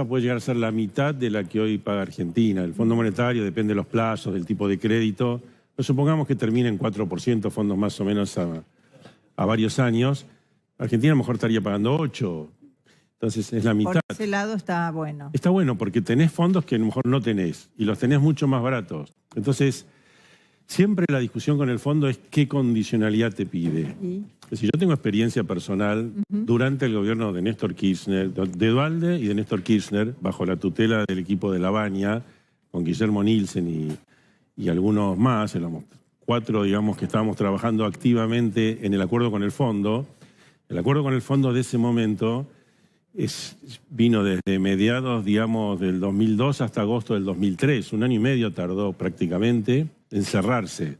puede llegar a ser la mitad de la que hoy paga Argentina. El Fondo Monetario depende de los plazos, del tipo de crédito. Pero supongamos que termine en 4%, fondos más o menos a varios años. Argentina a lo mejor estaría pagando 8%. Entonces es la mitad. Por ese lado está bueno. Está bueno porque tenés fondos que a lo mejor no tenés y los tenés mucho más baratos. Entonces, siempre la discusión con el fondo es qué condicionalidad te pide. Si yo tengo experiencia personal durante el gobierno de Néstor Kirchner, de Duhalde y de Néstor Kirchner, bajo la tutela del equipo de La Baña, con Guillermo Nielsen y algunos más, éramos 4, digamos, que estábamos trabajando activamente en el acuerdo con el fondo. El acuerdo con el fondo de ese momento vino desde mediados, digamos, del 2002 hasta agosto del 2003. 1 año y medio tardó prácticamente en cerrarse.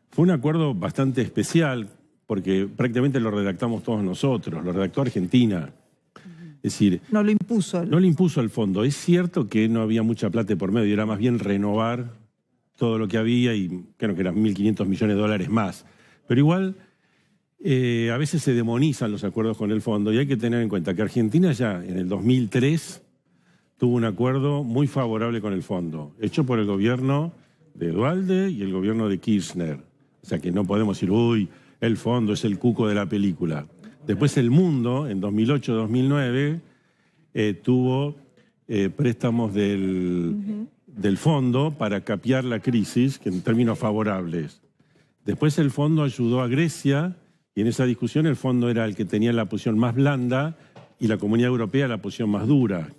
Fue un acuerdo bastante especial porque prácticamente lo redactamos todos nosotros, lo redactó Argentina. Es decir, no lo impuso. No lo impuso el fondo. Es cierto que no había mucha plata por medio, era más bien renovar todo lo que había y creo que eran 1.500 millones de dólares más. Pero igual, a veces se demonizan los acuerdos con el fondo y hay que tener en cuenta que Argentina ya en el 2003 tuvo un acuerdo muy favorable con el fondo, hecho por el gobierno de Duhalde y el gobierno de Kirchner. O sea que no podemos decir, uy, el fondo es el cuco de la película. Después el mundo, en 2008-2009, tuvo préstamos del fondo para capear la crisis, que en términos favorables. Después el fondo ayudó a Grecia y en esa discusión el fondo era el que tenía la posición más blanda y la Comunidad Europea la posición más dura.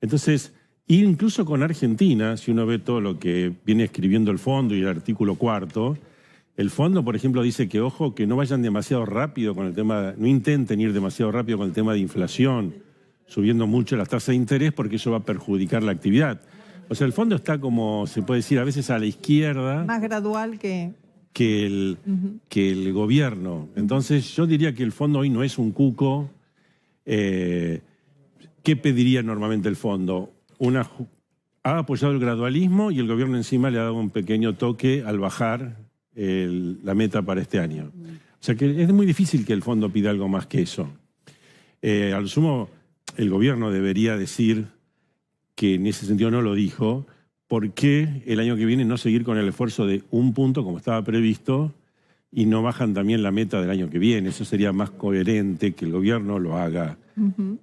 Entonces, incluso con Argentina, si uno ve todo lo que viene escribiendo el fondo y el artículo 4, el fondo, por ejemplo, dice que, ojo, que no vayan demasiado rápido con el tema, no intenten ir demasiado rápido con el tema de inflación, subiendo mucho las tasas de interés porque eso va a perjudicar la actividad. O sea, el fondo está como, se puede decir, a veces a la izquierda. Más gradual que el gobierno. Entonces, yo diría que el fondo hoy no es un cuco. ¿Qué pediría normalmente el fondo? Ha apoyado el gradualismo y el gobierno encima le ha dado un pequeño toque al bajar la meta para este año. O sea que es muy difícil que el fondo pida algo más que eso. Al sumo, el gobierno debería decir, que en ese sentido no lo dijo, ¿por qué el año que viene no seguir con el esfuerzo de 1 punto como estaba previsto y no bajan también la meta del año que viene? Eso sería más coherente que el gobierno lo haga.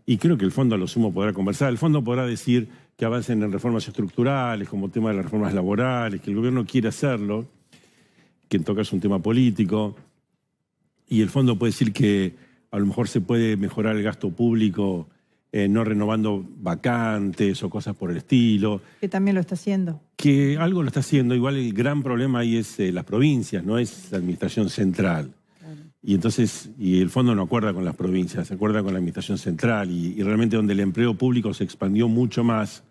Y creo que el fondo a lo sumo podrá conversar. El fondo podrá decir que avancen en reformas estructurales, como tema de las reformas laborales, que el gobierno quiere hacerlo, que en todo caso es un tema político. Y el fondo puede decir que a lo mejor se puede mejorar el gasto público no renovando vacantes o cosas por el estilo. Que también lo está haciendo. Que algo lo está haciendo. Igual el gran problema ahí es las provincias, no es la administración central. Y entonces, y el fondo no acuerda con las provincias, se acuerda con la administración central y realmente donde el empleo público se expandió mucho más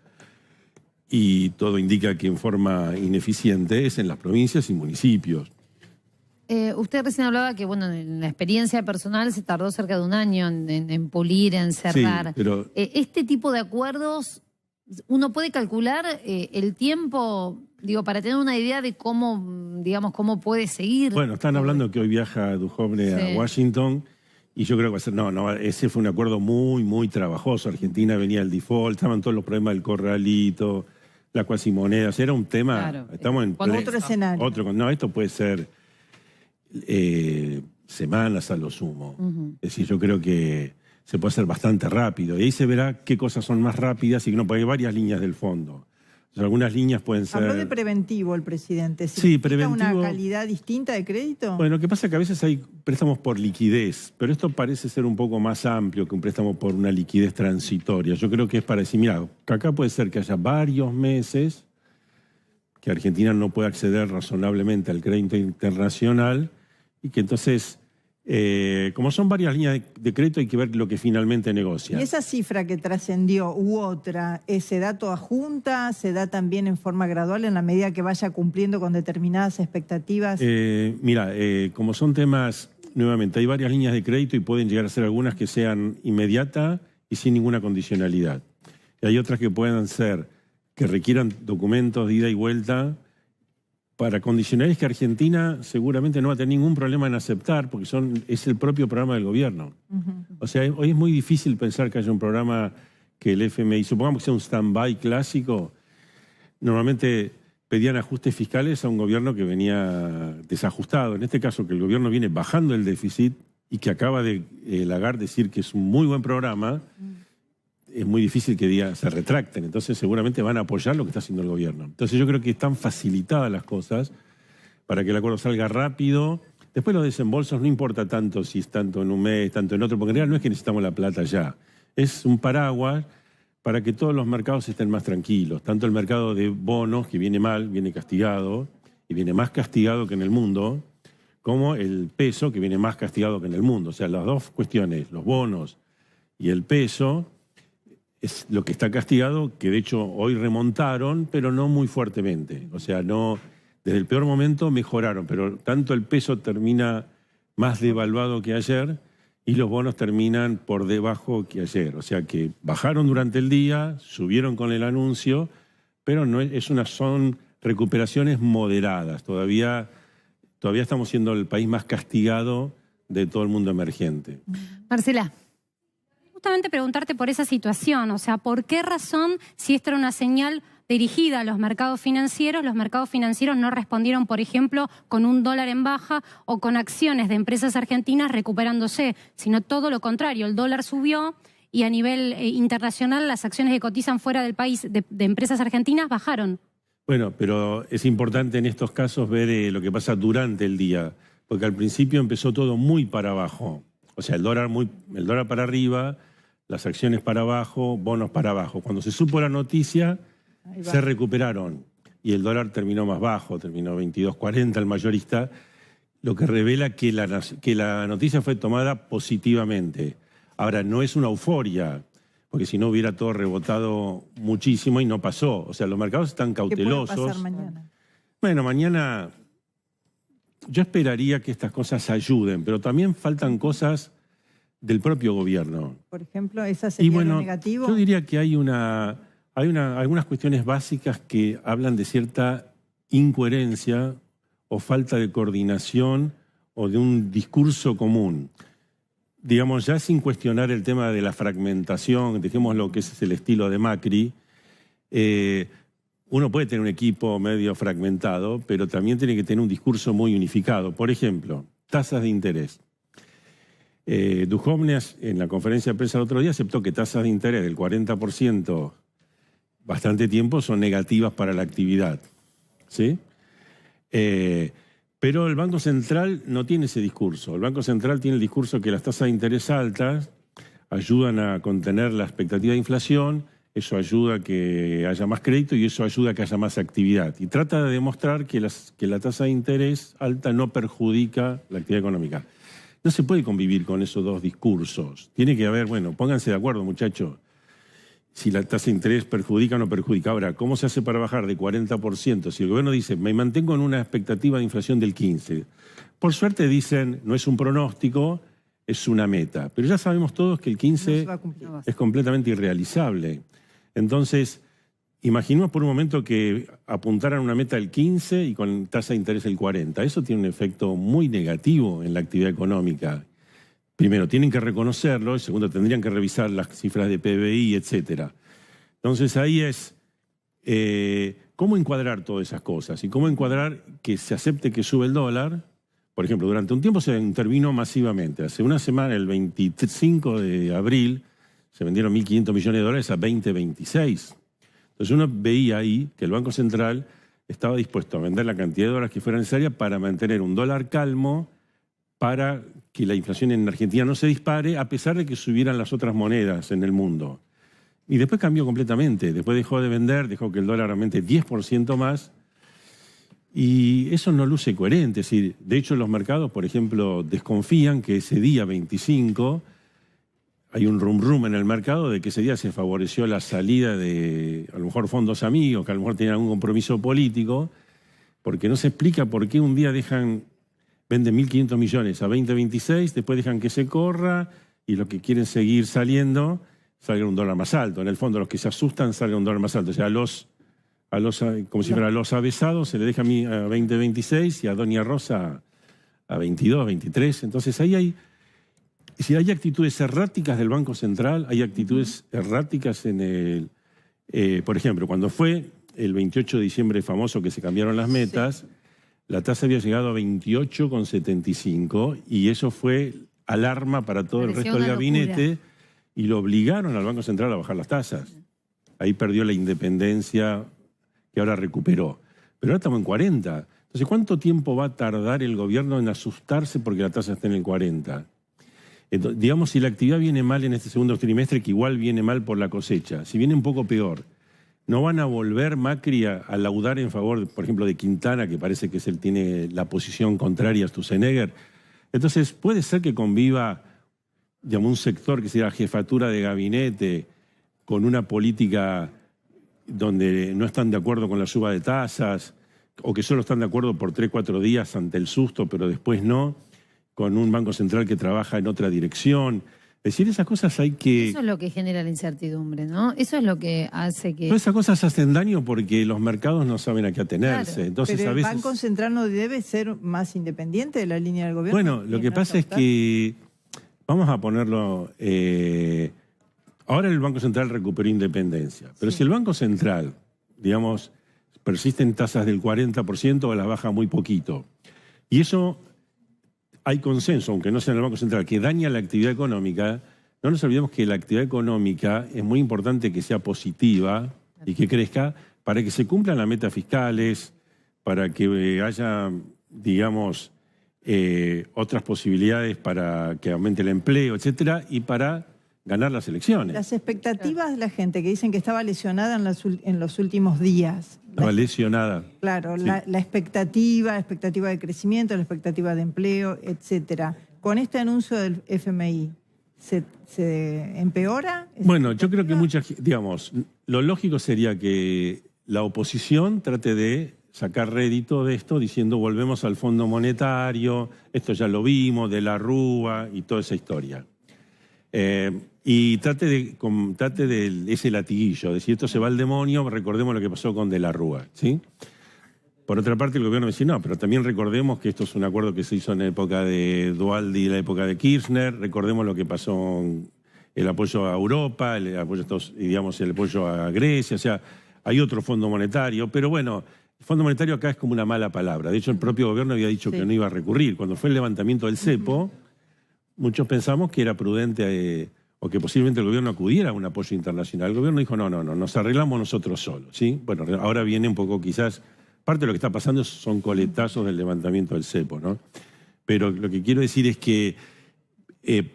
y todo indica que en forma ineficiente es en las provincias y municipios. Usted recién hablaba que, bueno, en la experiencia personal se tardó cerca de 1 año en pulir, en cerrar. Sí, pero este tipo de acuerdos, ¿uno puede calcular el tiempo, digo, para tener una idea de cómo, digamos, cómo puede seguir? Bueno, están hablando que hoy viaja Duhovne a Washington y yo creo que va a ser, no, ese fue un acuerdo muy, muy trabajoso. Argentina venía al default, estaban todos los problemas del corralito, la cuasimoneda, o sea, era un tema, claro, estamos en otro escenario. No, esto puede ser semanas a lo sumo. Es decir, yo creo que se puede hacer bastante rápido y ahí se verá qué cosas son más rápidas y que no, porque hay varias líneas del fondo. O sea, algunas líneas pueden ser... Habló de preventivo el presidente. Sí, preventivo. ¿Una calidad distinta de crédito? Bueno, lo que pasa es que a veces hay préstamos por liquidez, pero esto parece ser un poco más amplio que un préstamo por una liquidez transitoria. Yo creo que es para decir, mira, que acá puede ser que haya varios meses que Argentina no pueda acceder razonablemente al crédito internacional y que entonces, como son varias líneas de crédito, hay que ver lo que finalmente negocia. ¿Y esa cifra que trascendió u otra, se da toda junta, se da también en forma gradual en la medida que vaya cumpliendo con determinadas expectativas? Mira, como son temas, nuevamente, hay varias líneas de crédito y pueden llegar a ser algunas que sean inmediatas y sin ninguna condicionalidad. Y hay otras que puedan ser, que requieran documentos de ida y vuelta, para condicionales que Argentina seguramente no va a tener ningún problema en aceptar, porque es el propio programa del gobierno. O sea, hoy es muy difícil pensar que haya un programa que el FMI, supongamos que sea un stand-by clásico, normalmente pedían ajustes fiscales a un gobierno que venía desajustado. En este caso, que el gobierno viene bajando el déficit y que acaba de Lagarde decir que es un muy buen programa, es muy difícil que se retracten. Entonces seguramente van a apoyar lo que está haciendo el gobierno. Entonces yo creo que están facilitadas las cosas para que el acuerdo salga rápido. Después los desembolsos no importa tanto si es tanto en un mes, tanto en otro, porque en realidad no es que necesitamos la plata ya. Es un paraguas para que todos los mercados estén más tranquilos. Tanto el mercado de bonos, que viene mal, viene castigado, y viene más castigado que en el mundo, como el peso, que viene más castigado que en el mundo. O sea, las dos cuestiones, los bonos y el peso, es lo que está castigado, que de hecho hoy remontaron, pero no muy fuertemente. O sea, no, desde el peor momento mejoraron, pero tanto el peso termina más devaluado que ayer y los bonos terminan por debajo que ayer. O sea que bajaron durante el día, subieron con el anuncio, pero no son recuperaciones moderadas. Todavía estamos siendo el país más castigado de todo el mundo emergente. Marcela. Justamente preguntarte por esa situación, o sea, ¿por qué razón, si esto era una señal dirigida a los mercados financieros no respondieron, por ejemplo, con un dólar en baja o con acciones de empresas argentinas recuperándose, sino todo lo contrario, el dólar subió y a nivel internacional las acciones que cotizan fuera del país de empresas argentinas bajaron? Bueno, pero es importante en estos casos ver lo que pasa durante el día, porque al principio empezó todo muy para abajo. O sea, el dólar para arriba, las acciones para abajo, bonos para abajo. Cuando se supo la noticia, se recuperaron y el dólar terminó más bajo, terminó 22.40 el mayorista, lo que revela que la noticia fue tomada positivamente. Ahora, no es una euforia, porque si no hubiera todo rebotado muchísimo y no pasó. O sea, los mercados están cautelosos. ¿Qué puede pasar mañana? Bueno, mañana yo esperaría que estas cosas ayuden, pero también faltan cosas del propio gobierno. Por ejemplo, ¿esa sería lo negativo? Yo diría que hay algunas cuestiones básicas que hablan de cierta incoherencia o falta de coordinación o de un discurso común. Digamos, ya sin cuestionar el tema de la fragmentación, dejemos lo que es el estilo de Macri, uno puede tener un equipo medio fragmentado, pero también tiene que tener un discurso muy unificado. Por ejemplo, tasas de interés. Duhovne en la conferencia de prensa el otro día aceptó que tasas de interés del 40% bastante tiempo son negativas para la actividad, ¿sí? Pero el Banco Central no tiene ese discurso. El Banco Central tiene el discurso que las tasas de interés altas ayudan a contener la expectativa de inflación, eso ayuda a que haya más crédito y eso ayuda a que haya más actividad. Y trata de demostrar que la tasa de interés alta no perjudica la actividad económica. No se puede convivir con esos dos discursos. Tiene que haber, bueno, pónganse de acuerdo, muchachos, si la tasa de interés perjudica o no perjudica. Ahora, ¿cómo se hace para bajar de 40%? Si el gobierno dice, me mantengo en una expectativa de inflación del 15%. Por suerte dicen, no es un pronóstico, es una meta. Pero ya sabemos todos que el 15% es completamente irrealizable. Entonces, imaginemos por un momento que apuntaran una meta del 15 y con tasa de interés del 40. Eso tiene un efecto muy negativo en la actividad económica. Primero, tienen que reconocerlo, y segundo, tendrían que revisar las cifras de PBI, etc. Entonces ahí es cómo encuadrar todas esas cosas y cómo encuadrar que se acepte que sube el dólar. Por ejemplo, durante un tiempo se intervino masivamente. Hace una semana, el 25 de abril, se vendieron 1.500 millones de dólares a 20.26. Entonces uno veía ahí que el Banco Central estaba dispuesto a vender la cantidad de dólares que fuera necesaria para mantener un dólar calmo, para que la inflación en Argentina no se dispare, a pesar de que subieran las otras monedas en el mundo. Y después cambió completamente. Después dejó de vender, dejó que el dólar aumente 10% más. Y eso no luce coherente. Es decir, de hecho, los mercados, por ejemplo, desconfían que ese día 25... hay un rum en el mercado de que ese día se favoreció la salida de, a lo mejor, fondos amigos, que a lo mejor tenían algún compromiso político, porque no se explica por qué un día venden 1.500 millones a 20.26, después dejan que se corra y los que quieren seguir saliendo, salga un dólar más alto. En el fondo, los que se asustan salga un dólar más alto. O sea, como si fueran los avesados, se le deja a 20.26 y a Doña Rosa a 22, 23. Entonces ahí Si hay actitudes erráticas del Banco Central, hay actitudes erráticas en el... por ejemplo, cuando fue el 28 de diciembre famoso que se cambiaron las metas, la tasa había llegado a 28,75 y eso fue alarma para todo el resto del gabinete y lo obligaron al Banco Central a bajar las tasas. Ahí perdió la independencia que ahora recuperó. Pero ahora estamos en 40. Entonces, ¿cuánto tiempo va a tardar el gobierno en asustarse porque la tasa está en el 40? Entonces, digamos, si la actividad viene mal en este segundo trimestre, que igual viene mal por la cosecha, si viene un poco peor, ¿no van a volver Macri a laudar en favor, por ejemplo, de Quintana, que parece que tiene la posición contraria a Sturzenegger? Entonces, puede ser que conviva, digamos, un sector que sea la jefatura de gabinete con una política donde no están de acuerdo con la suba de tasas, o que solo están de acuerdo por 3 o 4 días ante el susto, pero después no, con un Banco Central que trabaja en otra dirección. Es decir, esas cosas hay que... Eso es lo que genera la incertidumbre, ¿no? Eso es lo que hace que... Todas esas cosas hacen daño porque los mercados no saben a qué atenerse. Claro, Entonces, pero a el veces... Banco Central no debe ser más independiente de la línea del gobierno. Bueno, lo que pasa es que... Vamos a ponerlo... ahora el Banco Central recuperó independencia. Pero si el Banco Central, digamos, persisten tasas del 40% o las baja muy poquito, y eso... hay consenso, aunque no sea en el Banco Central, que daña la actividad económica, no nos olvidemos que la actividad económica es muy importante que sea positiva y que crezca para que se cumplan las metas fiscales, para que haya, digamos, otras posibilidades para que aumente el empleo, etcétera, y para ganar las elecciones. Las expectativas de la gente que dicen que estaba lesionada en los últimos días. Estaba lesionada. Claro, Sí. la expectativa de crecimiento, la expectativa de empleo, etcétera. Con este anuncio del FMI, ¿se empeora? Bueno, yo creo que digamos, lo lógico sería que la oposición trate de sacar rédito de esto diciendo volvemos al Fondo Monetario, esto ya lo vimos, de la Rúa y toda esa historia. Y trate de ese latiguillo, de si esto se va al demonio, recordemos lo que pasó con De la Rúa, ¿sí? Por otra parte, el gobierno me dice, no, pero también recordemos que esto es un acuerdo que se hizo en la época de Dualdi y en la época de Kirchner, recordemos lo que pasó en el apoyo a Europa, el apoyo a Grecia, o sea, hay otro Fondo Monetario, pero bueno, el Fondo Monetario acá es como una mala palabra. De hecho, el propio gobierno había dicho que no iba a recurrir. Cuando fue el levantamiento del cepo, muchos pensamos que era prudente o que posiblemente el gobierno acudiera a un apoyo internacional. El gobierno dijo, no, nos arreglamos nosotros solos, ¿sí? Bueno, ahora viene un poco quizás, parte de lo que está pasando son coletazos del levantamiento del cepo, ¿no? Pero lo que quiero decir es que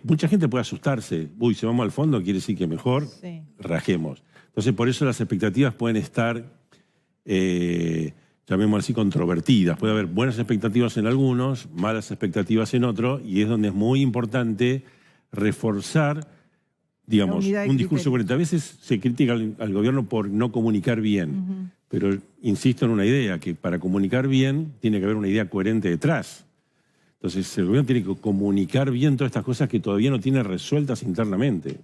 mucha gente puede asustarse. Uy, si vamos al fondo quiere decir que mejor rajemos. Entonces, por eso las expectativas pueden estar, llamémoslo así, controvertidas. Puede haber buenas expectativas en algunos, malas expectativas en otros, y es donde es muy importante reforzar, digamos, un discurso coherente. A veces se critica al gobierno por no comunicar bien, pero insisto en una idea, que para comunicar bien tiene que haber una idea coherente detrás. Entonces, el gobierno tiene que comunicar bien todas estas cosas que todavía no tiene resueltas internamente.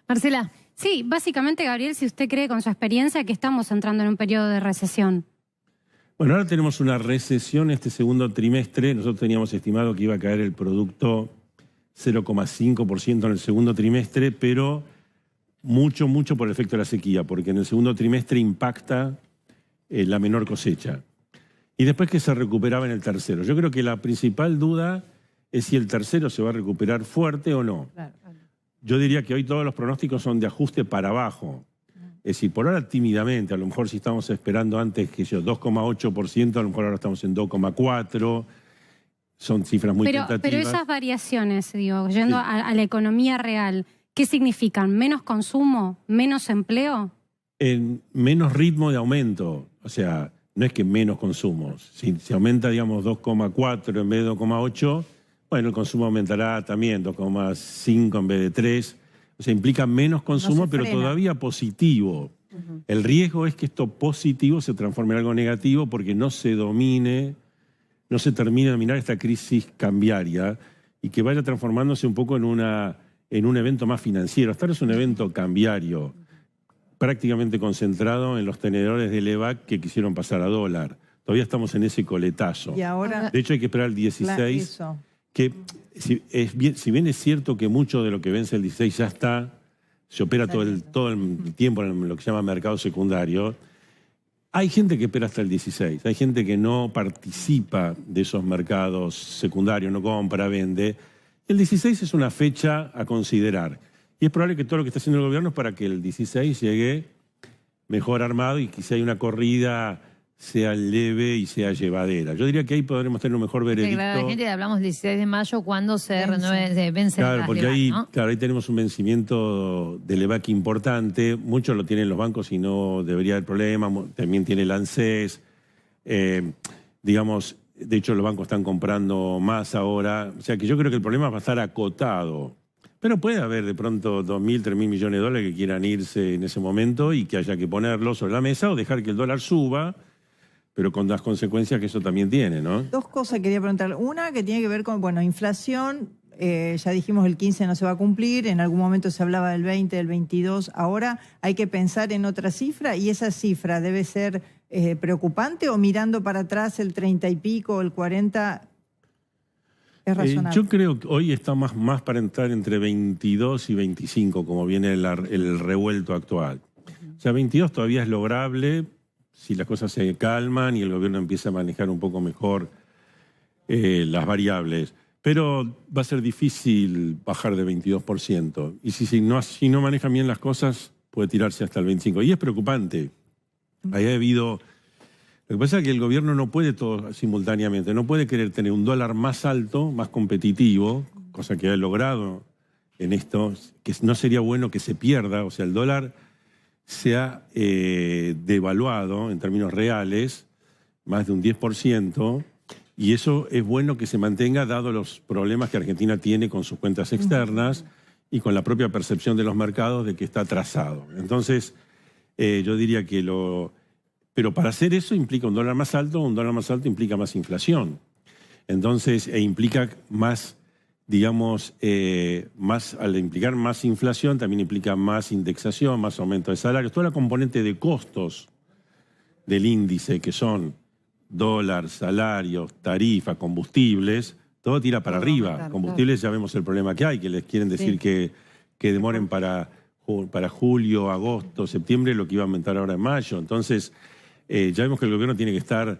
Marcela. Sí, básicamente, Gabriel, si usted cree con su experiencia que estamos entrando en un periodo de recesión. Bueno, ahora tenemos una recesión este segundo trimestre. Nosotros teníamos estimado que iba a caer el producto 0,5% en el segundo trimestre, pero mucho por el efecto de la sequía, porque en el segundo trimestre impacta la menor cosecha. Y después que se recuperaba en el tercero. Yo creo que la principal duda es si el tercero se va a recuperar fuerte o no. Claro. Yo diría que hoy todos los pronósticos son de ajuste para abajo. Es decir, por ahora tímidamente, a lo mejor si estamos esperando antes que 2,8%, a lo mejor ahora estamos en 2,4%. Son cifras muy tentativas. Pero esas variaciones, digo, yendo a la economía real, ¿qué significan? ¿Menos consumo? ¿Menos empleo? Menos ritmo de aumento. O sea, no es que menos consumo. Si se aumenta, digamos, 2,4 en vez de 2,8, bueno, el consumo aumentará también 2,5 en vez de 3. O sea, implica menos consumo, pero todavía positivo. El riesgo es que esto positivo se transforme en algo negativo porque no se domine, no se termine de dominar esta crisis cambiaria y que vaya transformándose un poco en un evento más financiero. Hasta ahora es un evento cambiario, prácticamente concentrado en los tenedores del EVAC que quisieron pasar a dólar. Todavía estamos en ese coletazo. Y ahora, de hecho, hay que esperar el 16 que si bien es cierto que mucho de lo que vence el 16 ya está, se opera todo el tiempo en lo que se llama mercado secundario, hay gente que espera hasta el 16, hay gente que no participa de esos mercados secundarios, no compra, vende. El 16 es una fecha a considerar y es probable que todo lo que está haciendo el gobierno es para que el 16 llegue mejor armado y que si hay una corrida sea leve y sea llevadera. Yo diría que ahí podremos tener un mejor veredicto. Claro, la gente hablamos del 16 de mayo cuando se vence claro, porque ahí, ¿no? claro, ahí tenemos un vencimiento del EVAC importante. Muchos lo tienen los bancos y no debería haber problema. También tiene el ANSES. Digamos, de hecho los bancos están comprando más ahora. O sea que yo creo que el problema va a estar acotado. Pero puede haber de pronto 2.000, 3.000 millones de dólares que quieran irse en ese momento y que haya que ponerlos sobre la mesa o dejar que el dólar suba, pero con las consecuencias que eso también tiene, ¿no? Dos cosas quería preguntar. Una que tiene que ver con, bueno, inflación. Ya dijimos el 15 no se va a cumplir, en algún momento se hablaba del 20, del 22. Ahora hay que pensar en otra cifra y esa cifra debe ser preocupante o mirando para atrás el 30 y pico o el 40 es razonable. Yo creo que hoy está más para entrar entre 22 y 25, como viene el revuelto actual. O sea, 22 todavía es lograble si las cosas se calman y el gobierno empieza a manejar un poco mejor las variables. Pero va a ser difícil bajar de 22%. Y si no manejan bien las cosas, puede tirarse hasta el 25%. Y es preocupante. Ahí ha habido... Lo que pasa es que el gobierno no puede todo simultáneamente. No puede querer tener un dólar más alto, más competitivo, cosa que ha logrado en esto, que no sería bueno que se pierda. O sea, el dólar se ha devaluado en términos reales más de un 10%, y eso es bueno que se mantenga dado los problemas que Argentina tiene con sus cuentas externas y con la propia percepción de los mercados de que está atrasado. Entonces, yo diría que Pero para hacer eso implica un dólar más alto implica más inflación. Entonces, implica más, digamos, al implicar más inflación, también implica más indexación, más aumento de salarios. Toda la componente de costos del índice, que son dólar, salarios, tarifa, combustibles, todo tira para arriba. Claro, Combustibles ya vemos el problema que hay, que les quieren decir que demoren para julio, agosto, septiembre, lo que iba a aumentar ahora en mayo. Entonces, ya vemos que el gobierno tiene que estar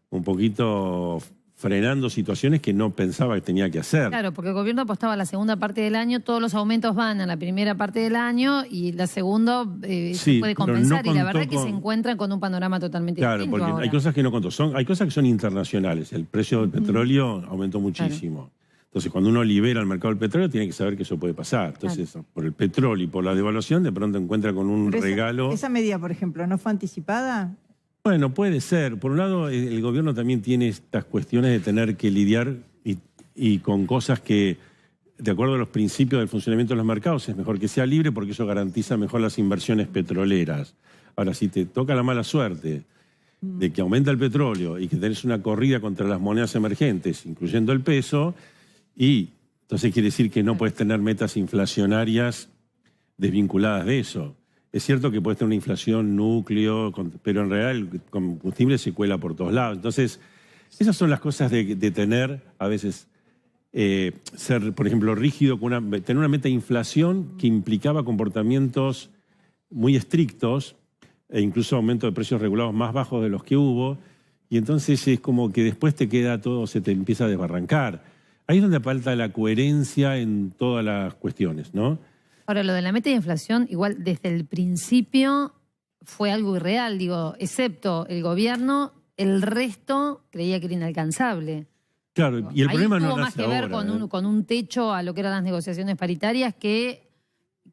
un poquito frenando situaciones que no pensaba que tenía que hacer. Claro, porque el gobierno apostaba a la segunda parte del año, todos los aumentos van a la primera parte del año y la segunda se puede compensar. No, y la verdad es que se encuentran con un panorama totalmente distinto. Claro, porque ahora hay cosas que no contó. Hay cosas que son internacionales. El precio del petróleo aumentó muchísimo. Claro. Entonces, cuando uno libera el mercado del petróleo, tiene que saber que eso puede pasar. Entonces, por el petróleo y por la devaluación, de pronto encuentra con un regalo. Esa medida, por ejemplo, ¿no fue anticipada? Bueno, puede ser. Por un lado, el gobierno también tiene estas cuestiones de tener que lidiar y con cosas que, de acuerdo a los principios del funcionamiento de los mercados, es mejor que sea libre porque eso garantiza mejor las inversiones petroleras. Ahora, si te toca la mala suerte de que aumenta el petróleo y que tenés una corrida contra las monedas emergentes, incluyendo el peso, y entonces quiere decir que no puedes tener metas inflacionarias desvinculadas de eso. Es cierto que puede tener una inflación núcleo, pero en realidad el combustible se cuela por todos lados. Entonces, esas son las cosas de tener, a veces, ser, por ejemplo, rígido, tener una meta de inflación que implicaba comportamientos muy estrictos e incluso aumento de precios regulados más bajos de los que hubo. Y entonces es como que después te queda todo, se te empieza a desbarrancar. Ahí es donde falta la coherencia en todas las cuestiones, ¿no? Ahora, lo de la meta de inflación, igual desde el principio fue algo irreal, digo, excepto el gobierno, el resto creía que era inalcanzable. Claro, y el problema no tuvo más que ver con un techo a lo que eran las negociaciones paritarias que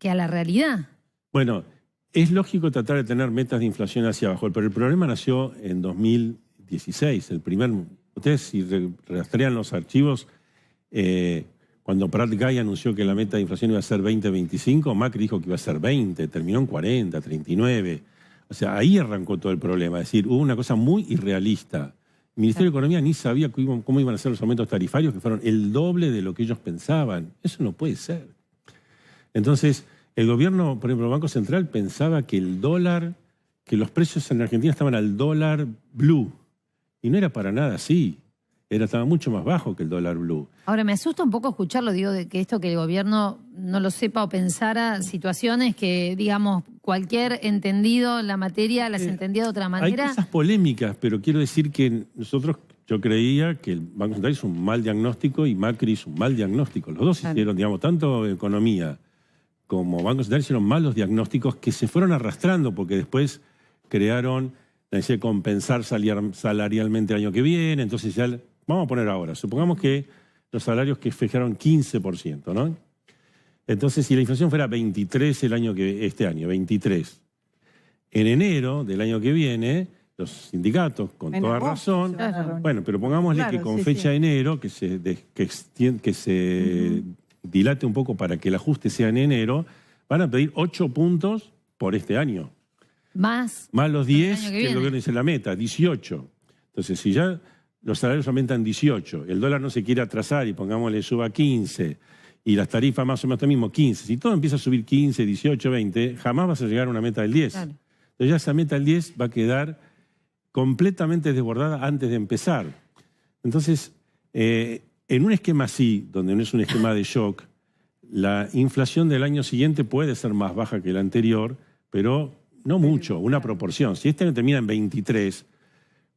a la realidad. Bueno, es lógico tratar de tener metas de inflación hacia abajo, pero el problema nació en 2016. Ustedes si rastrean los archivos, cuando Prat Gay anunció que la meta de inflación iba a ser 20-25, Macri dijo que iba a ser 20, terminó en 40, 39. O sea, ahí arrancó todo el problema. Es decir, hubo una cosa muy irrealista. El Ministerio de Economía ni sabía cómo iban a ser los aumentos tarifarios, que fueron el doble de lo que ellos pensaban. Eso no puede ser. Entonces, el gobierno, por ejemplo, el Banco Central pensaba que el dólar, que los precios en Argentina estaban al dólar blue. Y no era para nada así. estaba mucho más bajo que el dólar blue. Ahora, me asusta un poco escucharlo, digo, de que esto que el gobierno no lo sepa o pensara situaciones que, digamos, cualquier entendido en la materia las entendía de otra manera. Hay cosas polémicas, pero quiero decir que yo creía que el Banco Central hizo un mal diagnóstico y Macri hizo un mal diagnóstico. Los dos hicieron, digamos, tanto economía como Banco Central hicieron malos diagnósticos que se fueron arrastrando porque después crearon la necesidad de compensar salarialmente el año que viene. Entonces ya, vamos a poner ahora, supongamos que los salarios que fijaron 15%, ¿no? Entonces, si la inflación fuera 23 este año, 23, en enero del año que viene, los sindicatos, con toda razón, bueno, pero pongámosle que con fecha de enero, que se dilate un poco para que el ajuste sea en enero, van a pedir 8 puntos por este año. Más los 10 que el gobierno dice la meta, 18. Entonces, si ya los salarios aumentan 18, el dólar no se quiere atrasar y pongámosle suba 15, y las tarifas más o menos mismo 15, si todo empieza a subir 15, 18, 20, jamás vas a llegar a una meta del 10. Claro. Entonces ya esa meta del 10 va a quedar completamente desbordada antes de empezar. Entonces, en un esquema así, donde no es un esquema de shock, la inflación del año siguiente puede ser más baja que la anterior, pero no mucho, una proporción. Si este año termina en 23,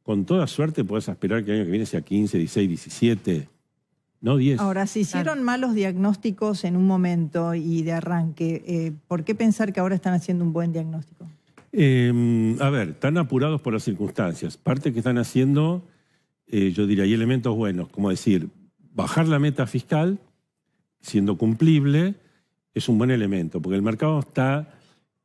con toda suerte puedes esperar que el año que viene sea 15, 16, 17, no 10. Ahora, si hicieron malos diagnósticos en un momento y de arranque, ¿por qué pensar que ahora están haciendo un buen diagnóstico? A ver, están apurados por las circunstancias. Parte que están haciendo, yo diría, hay elementos buenos, como decir, bajar la meta fiscal, siendo cumplible, es un buen elemento, porque el mercado está,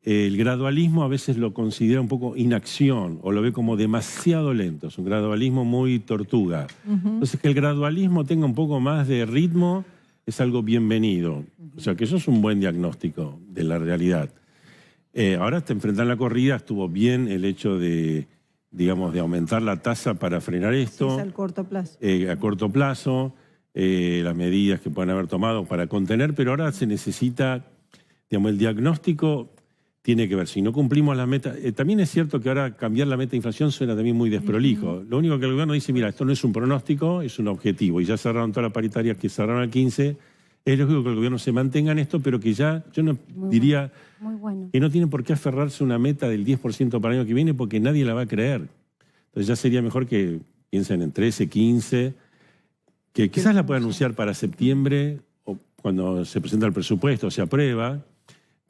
el gradualismo a veces lo considera un poco inacción, o lo ve como demasiado lento, es un gradualismo muy tortuga. Entonces, que el gradualismo tenga un poco más de ritmo es algo bienvenido. O sea, que eso es un buen diagnóstico de la realidad. Ahora hasta enfrentar la corrida estuvo bien el hecho de, digamos, de aumentar la tasa para frenar esto. Sí, es a corto plazo. A corto plazo, las medidas que pueden haber tomado para contener, pero ahora se necesita, digamos, el diagnóstico tiene que ver. Si no cumplimos la meta, también es cierto que ahora cambiar la meta de inflación suena también muy desprolijo. Lo único que el gobierno dice, mira, esto no es un pronóstico, es un objetivo. Y ya cerraron todas las paritarias que cerraron al 15. Es lógico que el gobierno se mantenga en esto, pero que ya, yo no diría que no tienen por qué aferrarse a una meta del 10% para el año que viene porque nadie la va a creer. Entonces ya sería mejor que piensen en 13, 15, que quizás la pueda anunciar para septiembre o cuando se presenta el presupuesto, se aprueba,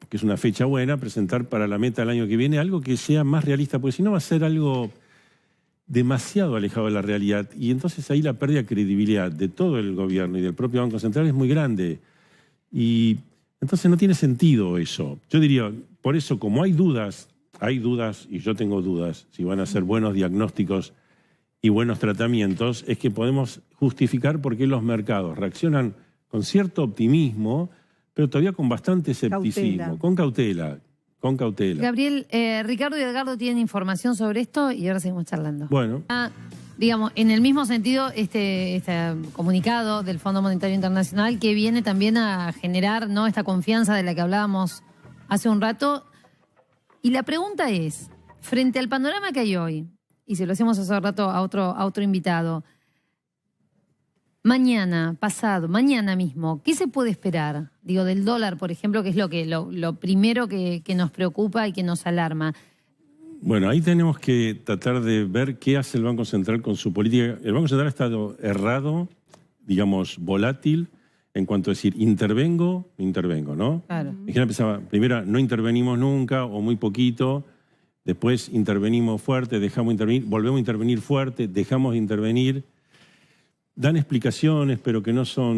que es una fecha buena, presentar para la meta del año que viene algo que sea más realista, porque si no va a ser algo demasiado alejado de la realidad y entonces ahí la pérdida de credibilidad de todo el gobierno y del propio Banco Central es muy grande y entonces no tiene sentido eso. Yo diría, por eso como hay dudas y yo tengo dudas si van a ser buenos diagnósticos y buenos tratamientos, es que podemos justificar por qué los mercados reaccionan con cierto optimismo, pero todavía con bastante escepticismo, con cautela. Gabriel, Ricardo y Edgardo tienen información sobre esto y ahora seguimos charlando. Bueno. Digamos, en el mismo sentido, este comunicado del Fondo Monetario Internacional que viene también a generar, ¿no?, esta confianza de la que hablábamos hace un rato. Y la pregunta es, frente al panorama que hay hoy, y se lo hacemos hace rato a otro invitado, mañana, pasado, mañana mismo, ¿qué se puede esperar? Digo, del dólar, por ejemplo, que es lo primero que nos preocupa y que nos alarma. Bueno, ahí tenemos que tratar de ver qué hace el Banco Central con su política. El Banco Central ha estado errado, digamos, volátil, en cuanto a decir, intervengo, ¿no? Claro. Primero, no intervenimos nunca o muy poquito, después intervenimos fuerte, dejamos intervenir, volvemos a intervenir fuerte, dejamos de intervenir. Dan explicaciones, pero que no son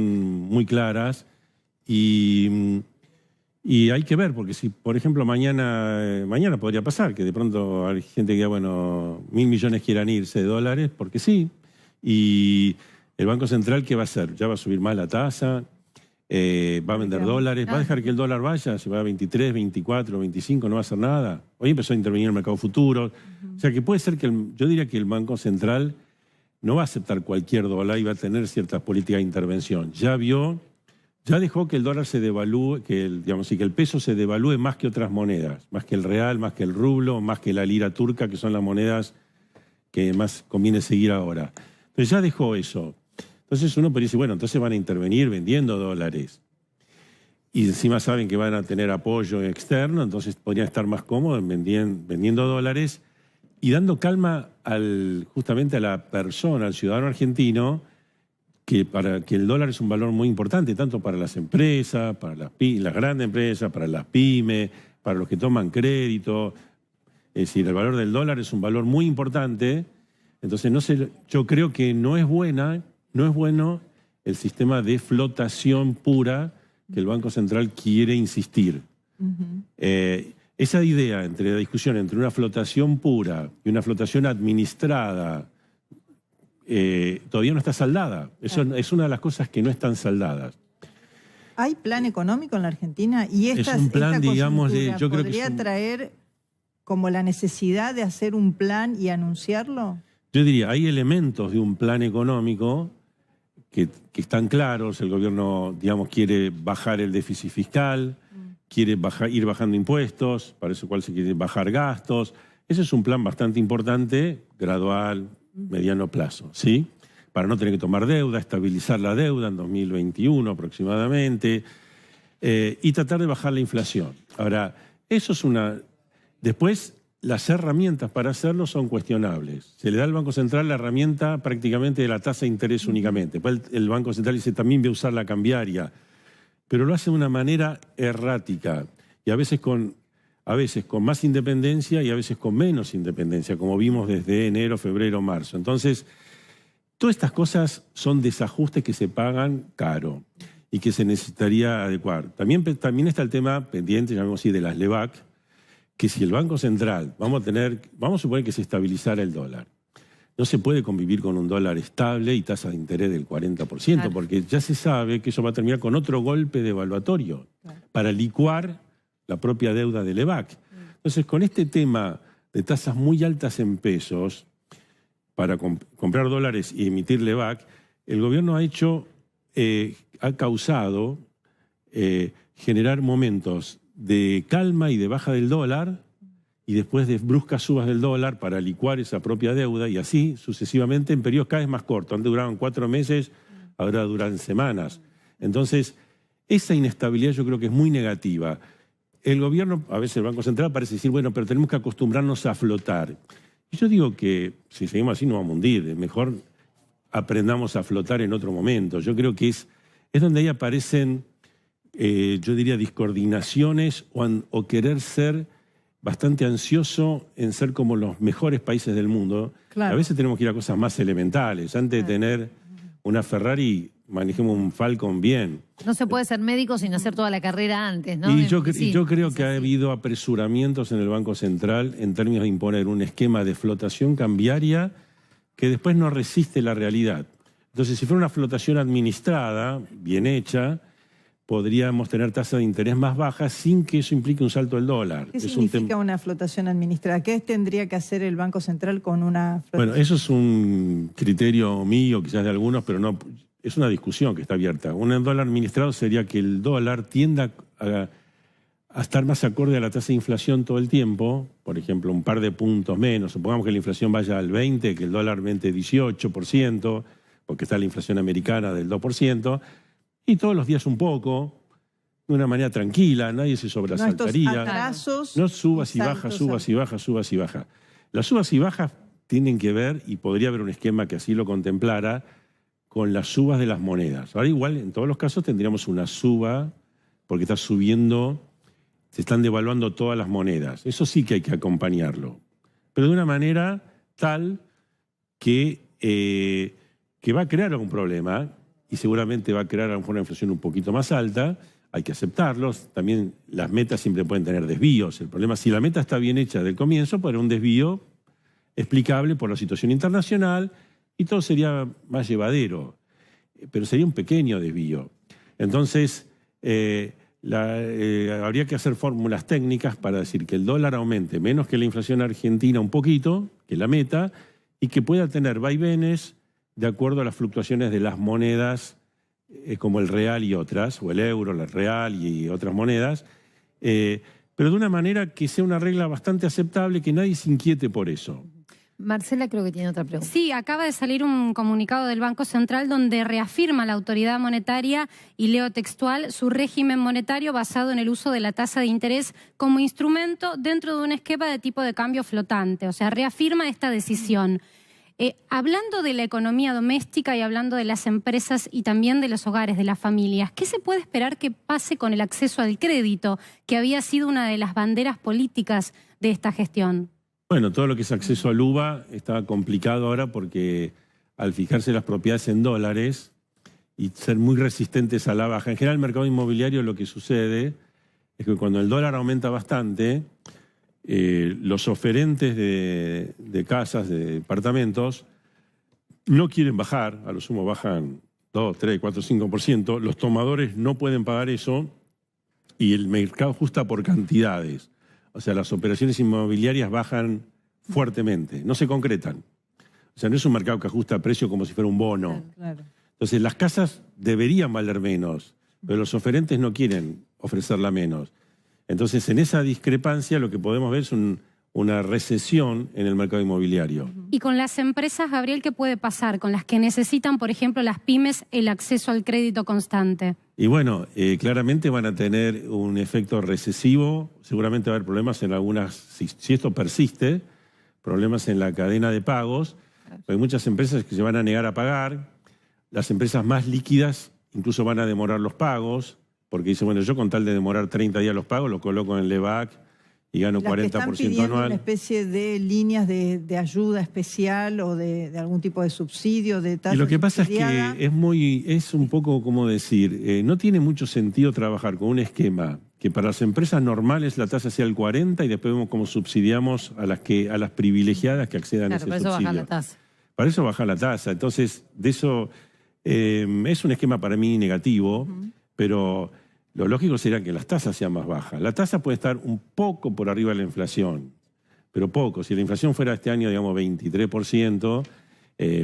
muy claras y hay que ver, porque si, por ejemplo, mañana podría pasar que de pronto hay gente que diga, bueno, 1.000 millones quieran irse de dólares, porque sí, y el Banco Central, ¿qué va a hacer? Ya va a subir más la tasa, va a vender dólares, va a dejar que el dólar vaya, si va a 23, 24, 25, no va a hacer nada. Hoy empezó a intervenir el mercado futuro, o sea que puede ser que, yo diría que el Banco Central no va a aceptar cualquier dólar y va a tener ciertas políticas de intervención. Ya dejó que el dólar se devalúe, que el peso se devalúe más que otras monedas, más que el real, más que el rublo, más que la lira turca, que son las monedas que más conviene seguir ahora. Pero ya dejó eso. Entonces uno podría decir, bueno, entonces van a intervenir vendiendo dólares. Y encima saben que van a tener apoyo externo, entonces podrían estar más cómodos vendiendo dólares y dando calma justamente a la persona, al ciudadano argentino, que el dólar es un valor muy importante, tanto para las empresas, para las grandes empresas, para las pymes, para los que toman crédito. Es decir, el valor del dólar es un valor muy importante. Entonces, yo creo que no es bueno el sistema de flotación pura que el Banco Central quiere insistir. Esa idea entre la discusión entre una flotación pura y una flotación administrada todavía no está saldada. Eso es una de las cosas que no están saldadas. ¿Hay plan económico en la Argentina? Y es un plan, digamos, yo creo que traer como la necesidad de hacer un plan y anunciarlo. Yo diría, hay elementos de un plan económico que están claros. El gobierno, digamos, quiere bajar el déficit fiscal, quiere ir bajando impuestos, para eso cual se quiere bajar gastos. Ese es un plan bastante importante, gradual, mediano plazo, ¿sí? Para no tener que tomar deuda, estabilizar la deuda en 2021 aproximadamente, y tratar de bajar la inflación. Ahora, eso es una... Después, las herramientas para hacerlo son cuestionables. Se le da al Banco Central la herramienta prácticamente de la tasa de interés únicamente. Después el Banco Central dice también voy a usar la cambiaria, pero lo hace de una manera errática y a veces con más independencia y a veces con menos independencia, como vimos desde enero, febrero, marzo. Entonces, todas estas cosas son desajustes que se pagan caro y que se necesitaría adecuar. También está el tema pendiente, llamémoslo así, de las LEBAC, que si el Banco Central, vamos a suponer que se estabilizara el dólar. No se puede convivir con un dólar estable y tasa de interés del 40%, claro, porque ya se sabe que eso va a terminar con otro golpe devaluatorio, claro, para licuar la propia deuda de LEBAC. Entonces, con este tema de tasas muy altas en pesos para comprar dólares y emitir LEBAC, el gobierno ha causado generar momentos de calma y de baja del dólar y después de bruscas subas del dólar para licuar esa propia deuda y así sucesivamente en periodos cada vez más cortos. Antes duraban 4 meses, ahora duran semanas. Entonces, esa inestabilidad yo creo que es muy negativa. El gobierno, a veces el Banco Central parece decir, bueno, pero tenemos que acostumbrarnos a flotar. Y yo digo que si seguimos así nos vamos a hundir. Mejor aprendamos a flotar en otro momento. Yo creo que es donde ahí aparecen, yo diría, discoordinaciones o querer ser bastante ansioso en ser como los mejores países del mundo. Claro. A veces tenemos que ir a cosas más elementales. Antes de tener una Ferrari, manejemos un Falcon bien. No se puede ser médico sin hacer toda la carrera antes, ¿no? Y yo creo que ha habido apresuramientos en el Banco Central en términos de imponer un esquema de flotación cambiaria que después no resiste la realidad. Entonces, si fuera una flotación administrada, bien hecha, podríamos tener tasas de interés más bajas sin que eso implique un salto del dólar. ¿Qué significa una flotación administrada? ¿Qué tendría que hacer el Banco Central con una flotación? Bueno, eso es un criterio mío, quizás de algunos, pero no, es una discusión que está abierta. Un dólar administrado sería que el dólar tienda a estar más acorde a la tasa de inflación todo el tiempo, por ejemplo, un par de puntos menos. Supongamos que la inflación vaya al 20%, que el dólar aumente 18%, porque está la inflación americana del 2%, y todos los días un poco, de una manera tranquila, nadie se sobresaltaría. No, atrasos, no subas y bajas, subas y bajas, subas y bajas. Las subas y bajas tienen que ver, y podría haber un esquema que así lo contemplara, con las subas de las monedas. Ahora igual, en todos los casos tendríamos una suba, porque está subiendo, se están devaluando todas las monedas. Eso sí que hay que acompañarlo. Pero de una manera tal que va a crear algún problema, y seguramente va a crear a lo mejor una inflación un poquito más alta. Hay que aceptarlos. También las metas siempre pueden tener desvíos. El problema es si la meta está bien hecha del comienzo, pues un desvío explicable por la situación internacional y todo sería más llevadero. Pero sería un pequeño desvío. Entonces, habría que hacer fórmulas técnicas para decir que el dólar aumente menos que la inflación argentina un poquito, que la meta, y que pueda tener vaivenes de acuerdo a las fluctuaciones de las monedas como el real y otras, o el euro, el real y otras monedas, pero de una manera que sea una regla bastante aceptable, que nadie se inquiete por eso. Marcela creo que tiene otra pregunta. Sí, acaba de salir un comunicado del Banco Central donde reafirma la autoridad monetaria, y leo textual, su régimen monetario basado en el uso de la tasa de interés como instrumento dentro de un esquema de tipo de cambio flotante. O sea, reafirma esta decisión. Hablando de la economía doméstica y hablando de las empresas y también de los hogares, de las familias, ¿qué se puede esperar que pase con el acceso al crédito, que había sido una de las banderas políticas de esta gestión? Bueno, todo lo que es acceso al UVA está complicado ahora porque al fijarse las propiedades en dólares y ser muy resistentes a la baja, en general el mercado inmobiliario lo que sucede es que cuando el dólar aumenta bastante, los oferentes de casas, de departamentos, no quieren bajar, a lo sumo bajan 2, 3, 4, 5%, los tomadores no pueden pagar eso y el mercado ajusta por cantidades. O sea, las operaciones inmobiliarias bajan fuertemente, no se concretan. O sea, no es un mercado que ajusta precio como si fuera un bono. Claro. Entonces, las casas deberían valer menos, pero los oferentes no quieren ofrecerla menos. Entonces, en esa discrepancia lo que podemos ver es una recesión en el mercado inmobiliario. Y con las empresas, Gabriel, ¿qué puede pasar? Con las que necesitan, por ejemplo, las pymes, el acceso al crédito constante. Y bueno, claramente van a tener un efecto recesivo, seguramente va a haber problemas en algunas, si esto persiste, problemas en la cadena de pagos. Hay muchas empresas que se van a negar a pagar, las empresas más líquidas incluso van a demorar los pagos, porque dicen, bueno, yo con tal de demorar 30 días los pagos, lo coloco en el LEVAC y gano 40% están pidiendo anual. una especie de líneas de ayuda especial o de algún tipo de subsidio, de tasa. Y lo que pasa es subsidiada. que es un poco como decir, no tiene mucho sentido trabajar con un esquema que para las empresas normales la tasa sea el 40 y después vemos cómo subsidiamos a las privilegiadas que accedan a ese Claro, para eso subsidio. baja la tasa. Para eso baja la tasa. Entonces, de eso es un esquema para mí negativo, pero lo lógico sería que las tasas sean más bajas. La tasa puede estar un poco por arriba de la inflación, pero poco. Si la inflación fuera este año, digamos, 23%,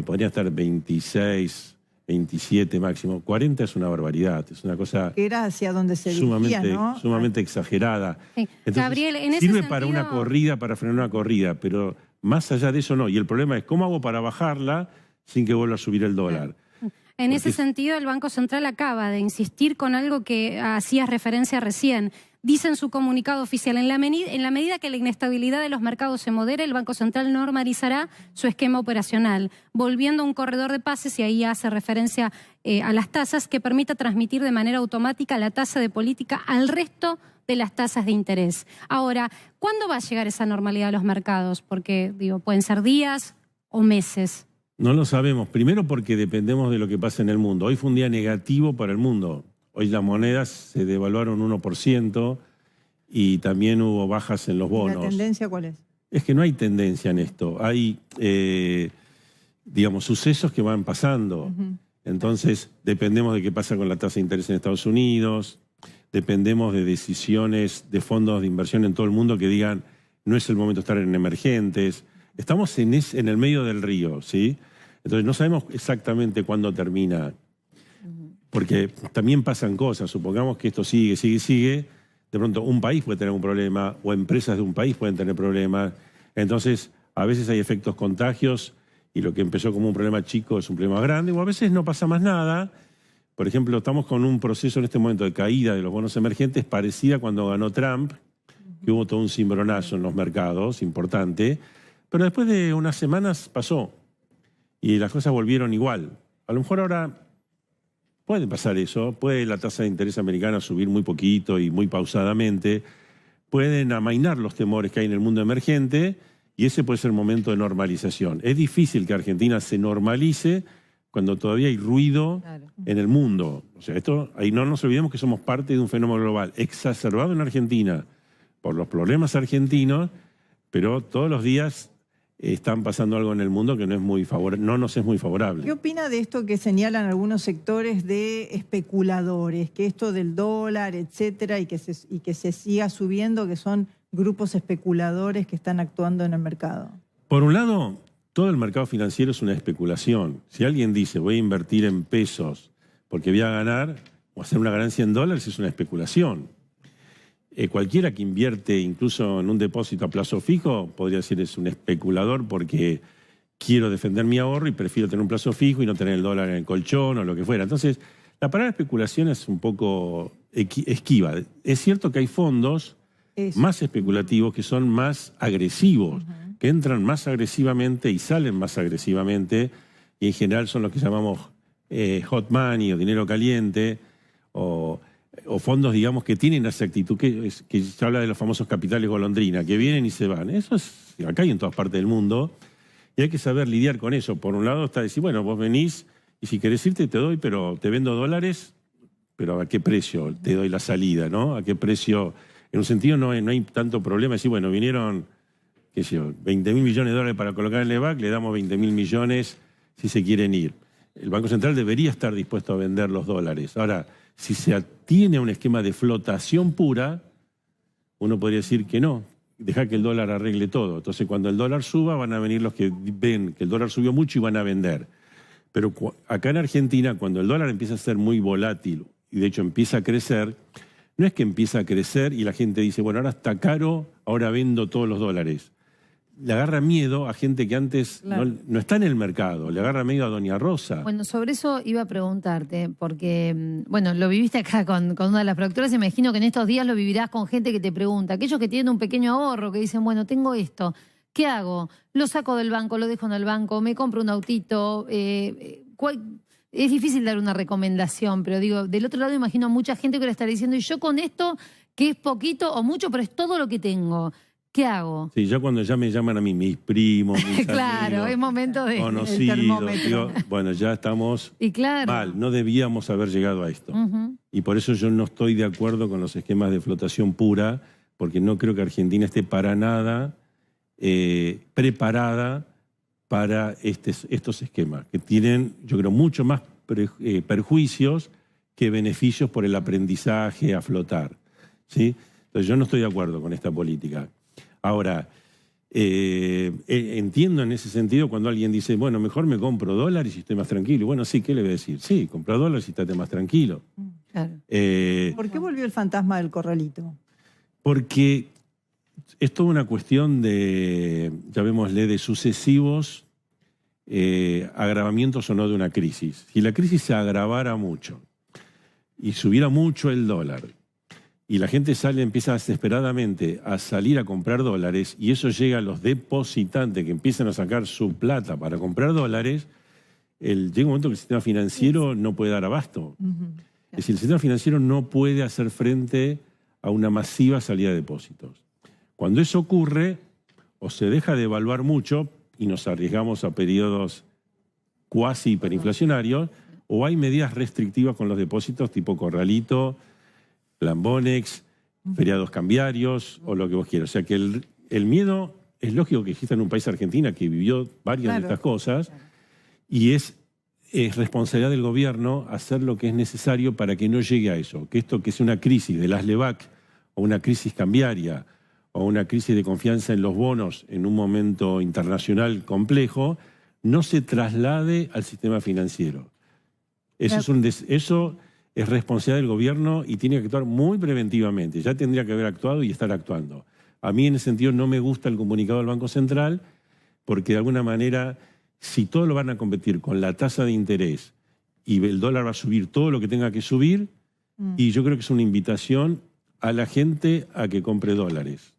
podría estar 26, 27 máximo. 40 es una barbaridad, es una cosa Que era hacia donde se dirigía, ¿no? sumamente exagerada. Sí. Entonces, Gabriel, en ese sirve para una sentido- corrida, para frenar una corrida, pero más allá de eso no. Y el problema es cómo hago para bajarla sin que vuelva a subir el dólar. En ese sentido, el Banco Central acaba de insistir con algo que hacías referencia recién. Dice en su comunicado oficial, en la medida que la inestabilidad de los mercados se modere, el Banco Central normalizará su esquema operacional, volviendo a un corredor de pases, y ahí hace referencia a las tasas, que permita transmitir de manera automática la tasa de política al resto de las tasas de interés. Ahora, ¿cuándo va a llegar esa normalidad a los mercados? Porque, digo, pueden ser días o meses. No lo sabemos. Primero porque dependemos de lo que pasa en el mundo. Hoy fue un día negativo para el mundo. Hoy las monedas se devaluaron 1% y también hubo bajas en los bonos. ¿La tendencia cuál es? Es que no hay tendencia en esto. Hay, digamos, sucesos que van pasando. Entonces, dependemos de qué pasa con la tasa de interés en Estados Unidos, dependemos de decisiones de fondos de inversión en todo el mundo que digan no es el momento de estar en emergentes. Estamos en el medio del río, ¿sí? Entonces no sabemos exactamente cuándo termina, porque también pasan cosas. Supongamos que esto sigue, de pronto un país puede tener un problema o empresas de un país pueden tener problemas. Entonces a veces hay efectos contagios y lo que empezó como un problema chico es un problema grande, o a veces no pasa más nada. Por ejemplo, estamos con un proceso en este momento de caída de los bonos emergentes parecida a cuando ganó Trump, que hubo todo un cimbronazo en los mercados importante. Pero después de unas semanas pasó y las cosas volvieron igual. A lo mejor ahora puede pasar eso, puede la tasa de interés americana subir muy poquito y muy pausadamente, pueden amainar los temores que hay en el mundo emergente y ese puede ser el momento de normalización. Es difícil que Argentina se normalice cuando todavía hay ruido en el mundo. O sea, ahí no nos olvidemos que somos parte de un fenómeno global exacerbado en Argentina por los problemas argentinos, pero todos los días están pasando algo en el mundo que no nos es muy favorable. ¿Qué opina de esto que señalan algunos sectores de especuladores? Que esto del dólar, etcétera, y que se siga subiendo, que son grupos especuladores que están actuando en el mercado. Por un lado, todo el mercado financiero es una especulación. Si alguien dice voy a invertir en pesos porque voy a ganar o hacer una ganancia en dólares, es una especulación. cualquiera que invierte incluso en un depósito a plazo fijo podría decir es un especulador porque quiero defender mi ahorro y prefiero tener un plazo fijo y no tener el dólar en el colchón o lo que fuera. Entonces, la palabra especulación es un poco esquiva. Es cierto que hay fondos más especulativos que son más agresivos, que entran más agresivamente y salen más agresivamente, y en general son los que llamamos hot money o dinero caliente, o fondos, digamos, que tienen esa actitud, que se habla de los famosos capitales golondrina, que vienen y se van. Eso es acá y en todas partes del mundo, y hay que saber lidiar con eso. Por un lado está decir, bueno, vos venís y si querés irte te doy, pero te vendo dólares, pero ¿a qué precio te doy la salida, no? ¿A qué precio? En un sentido no hay tanto problema. Decir, bueno, vinieron, qué sé yo, 20.000 millones de dólares para colocar en el EVAC, le damos 20.000 millones si se quieren ir. El Banco Central debería estar dispuesto a vender los dólares. Ahora, si se atiene a un esquema de flotación pura, uno podría decir que no, deja que el dólar arregle todo. Entonces, cuando el dólar suba, van a venir los que ven que el dólar subió mucho y van a vender. Pero acá en Argentina, cuando el dólar empieza a ser muy volátil y de hecho empieza a crecer, no es que empieza a crecer y la gente dice, bueno, ahora está caro, ahora vendo todos los dólares. Le agarra miedo a gente que antes no está en el mercado, le agarra miedo a Doña Rosa. Bueno, sobre eso iba a preguntarte, porque, bueno, lo viviste acá con una de las productoras, y me imagino que en estos días lo vivirás con gente que te pregunta, aquellos que tienen un pequeño ahorro, que dicen, bueno, tengo esto, ¿qué hago? Lo saco del banco, lo dejo en el banco, me compro un autito, es difícil dar una recomendación, pero digo, del otro lado imagino a mucha gente que le estará diciendo, y yo con esto, que es poquito o mucho, pero es todo lo que tengo, ¿qué hago? Sí, ya cuando ya me llaman a mí, mis primos, mis claro, amigos, es momento de conocidos, digo, bueno, ya estamos mal, no debíamos haber llegado a esto. Y por eso yo no estoy de acuerdo con los esquemas de flotación pura, porque no creo que Argentina esté para nada preparada para estos esquemas, que tienen, yo creo, mucho más perjuicios que beneficios por el aprendizaje a flotar, ¿sí? Entonces yo no estoy de acuerdo con esta política. Ahora, entiendo en ese sentido cuando alguien dice, bueno, mejor me compro dólares y estoy más tranquilo. Bueno, sí, ¿qué le voy a decir? Sí, compra dólares y estate más tranquilo. Claro. ¿Por qué volvió el fantasma del corralito? Porque es toda una cuestión de, llamémosle, de sucesivos agravamientos o no de una crisis. Si la crisis se agravara mucho y subiera mucho el dólar, y la gente empieza desesperadamente a salir a comprar dólares, y eso llega a los depositantes que empiezan a sacar su plata para comprar dólares, llega un momento que el sistema financiero no puede dar abasto. Es decir, el sistema financiero no puede hacer frente a una masiva salida de depósitos. Cuando eso ocurre, o se deja de evaluar mucho y nos arriesgamos a periodos cuasi hiperinflacionarios, o hay medidas restrictivas con los depósitos tipo corralito, plan Bonex, feriados cambiarios o lo que vos quieras. O sea que el miedo es lógico que exista en un país, Argentina, que vivió varias de estas cosas, y es responsabilidad del gobierno hacer lo que es necesario para que no llegue a eso. Que esto que es una crisis de las LEVAC o una crisis cambiaria o una crisis de confianza en los bonos en un momento internacional complejo, no se traslade al sistema financiero. Eso es responsabilidad del gobierno y tiene que actuar muy preventivamente. Ya tendría que haber actuado y estar actuando. A mí en ese sentido no me gusta el comunicado del Banco Central porque de alguna manera, si todo lo van a competir con la tasa de interés y el dólar va a subir todo lo que tenga que subir, y yo creo que es una invitación a la gente a que compre dólares.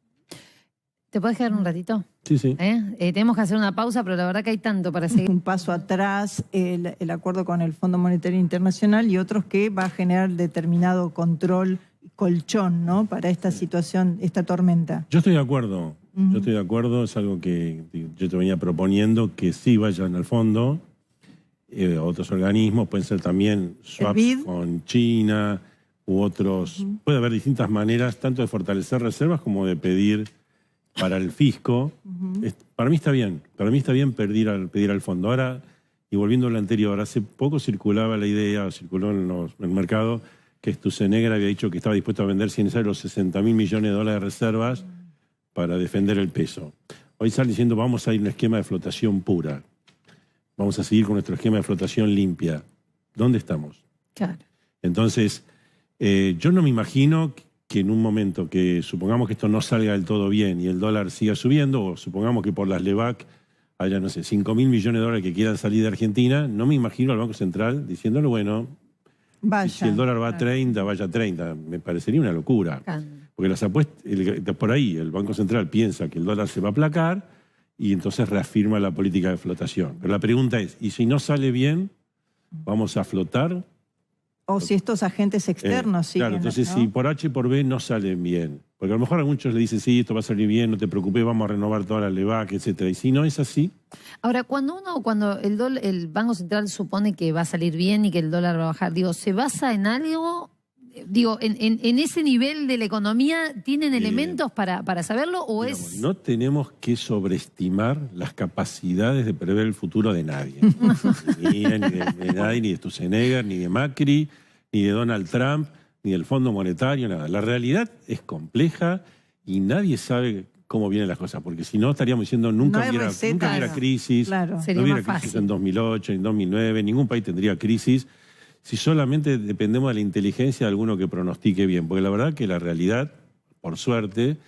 ¿Te puedes quedar un ratito? Sí, sí. Tenemos que hacer una pausa, pero la verdad que hay tanto para seguir. Un paso atrás, el acuerdo con el Fondo Monetario Internacional y otros que va a generar determinado control, colchón, ¿no? Para esta situación, esta tormenta. Yo estoy de acuerdo. Yo estoy de acuerdo. Es algo que yo te venía proponiendo que sí vayan al fondo. Otros organismos, pueden ser también swaps con China u otros. Puede haber distintas maneras, tanto de fortalecer reservas como de pedir para el fisco. Para mí está bien. Para mí está bien pedir al fondo. Ahora, y volviendo a lo anterior, hace poco circulaba la idea, circuló en el mercado, que Sturzenegger había dicho que estaba dispuesto a vender sin necesario los $60.000 millones de reservas para defender el peso. Hoy sale diciendo vamos a ir a un esquema de flotación pura. Vamos a seguir con nuestro esquema de flotación limpia. ¿Dónde estamos? Claro. Entonces, yo no me imagino que en un momento que supongamos que esto no salga del todo bien y el dólar siga subiendo, o supongamos que por las LEVAC haya, no sé, 5.000 millones de dólares que quieran salir de Argentina, no me imagino al Banco Central diciéndole, bueno, Vaya, si el dólar va a 30, vaya a 30. Me parecería una locura. Porque las apuestas, por ahí el Banco Central piensa que el dólar se va a aplacar y entonces reafirma la política de flotación. Pero la pregunta es, ¿y si no sale bien, vamos a flotar? O si estos agentes externos siguen, claro, entonces ¿no? si por H y por B no salen bien. Porque a lo mejor a muchos le dicen, sí, esto va a salir bien, no te preocupes, vamos a renovar toda la LEVAC, etcétera. Y si no es así... Ahora, cuando el Banco Central supone que va a salir bien y que el dólar va a bajar, digo, ¿se basa en algo? Digo, en ese nivel de la economía, ¿tienen elementos para saberlo o digamos, es...? no tenemos que sobreestimar las capacidades de prever el futuro de nadie. Ni de nadie, ni de Sturzenegger, ni de Macri, ni de Donald Trump, ni del Fondo Monetario, nada. La realidad es compleja y nadie sabe cómo vienen las cosas, porque si no estaríamos diciendo nunca hubiera crisis, Claro. no hubiera crisis en 2008, en 2009, ningún país tendría crisis si solamente dependemos de la inteligencia de alguno que pronostique bien, porque la verdad que la realidad, por suerte,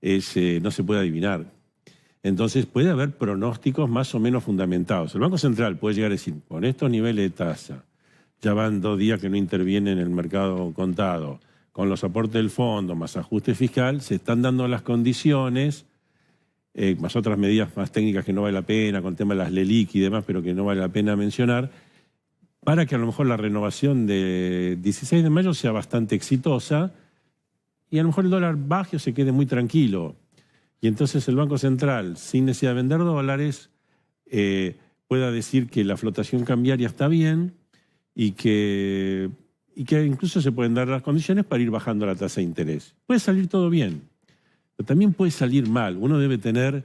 no se puede adivinar. Entonces puede haber pronósticos más o menos fundamentados. El Banco Central puede llegar a decir, con estos niveles de tasa, ya van 2 días que no interviene en el mercado contado, con los aportes del fondo, más ajuste fiscal, se están dando las condiciones, más otras medidas más técnicas que no vale la pena, con el tema de las LELIQ y demás, pero que no vale la pena mencionar, para que a lo mejor la renovación de 16 de mayo sea bastante exitosa y a lo mejor el dólar baje o se quede muy tranquilo. Y entonces el Banco Central, sin necesidad de vender dólares, pueda decir que la flotación cambiaria está bien y que incluso se pueden dar las condiciones para ir bajando la tasa de interés. Puede salir todo bien, pero también puede salir mal. Uno debe tener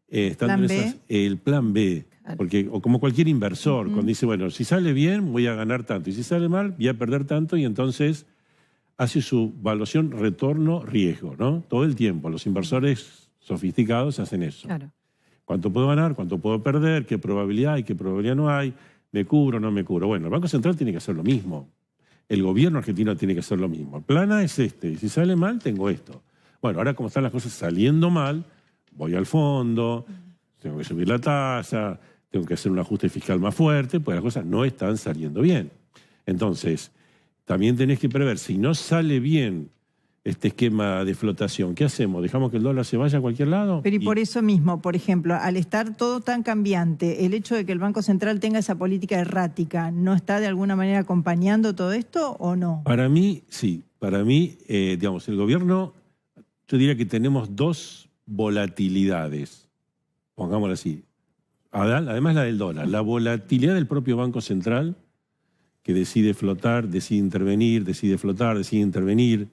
el plan B. Porque, o como cualquier inversor, cuando dice, bueno, si sale bien voy a ganar tanto y si sale mal voy a perder tanto, y entonces hace su evaluación retorno-riesgo, ¿no? Todo el tiempo. Los inversores sofisticados hacen eso. Claro. ¿Cuánto puedo ganar? ¿Cuánto puedo perder? ¿Qué probabilidad hay? ¿Qué probabilidad no hay? ¿Me cubro o no me cubro? Bueno, el Banco Central tiene que hacer lo mismo. El gobierno argentino tiene que hacer lo mismo. El plan A es este, y si sale mal tengo esto. Bueno, ahora como están las cosas saliendo mal, voy al fondo, tengo que subir la tasa, tengo que hacer un ajuste fiscal más fuerte, pues las cosas no están saliendo bien. Entonces, también tenés que prever, si no sale bien este esquema de flotación, ¿qué hacemos? ¿Dejamos que el dólar se vaya a cualquier lado? Pero y por eso mismo, por ejemplo, al estar todo tan cambiante, el hecho de que el Banco Central tenga esa política errática, ¿no está de alguna manera acompañando todo esto o no? Para mí, sí. Para mí, digamos, el gobierno, yo diría que tenemos 2 volatilidades, pongámoslo así. Además la del dólar, la volatilidad del propio Banco Central, que decide flotar, decide intervenir, decide flotar, decide intervenir,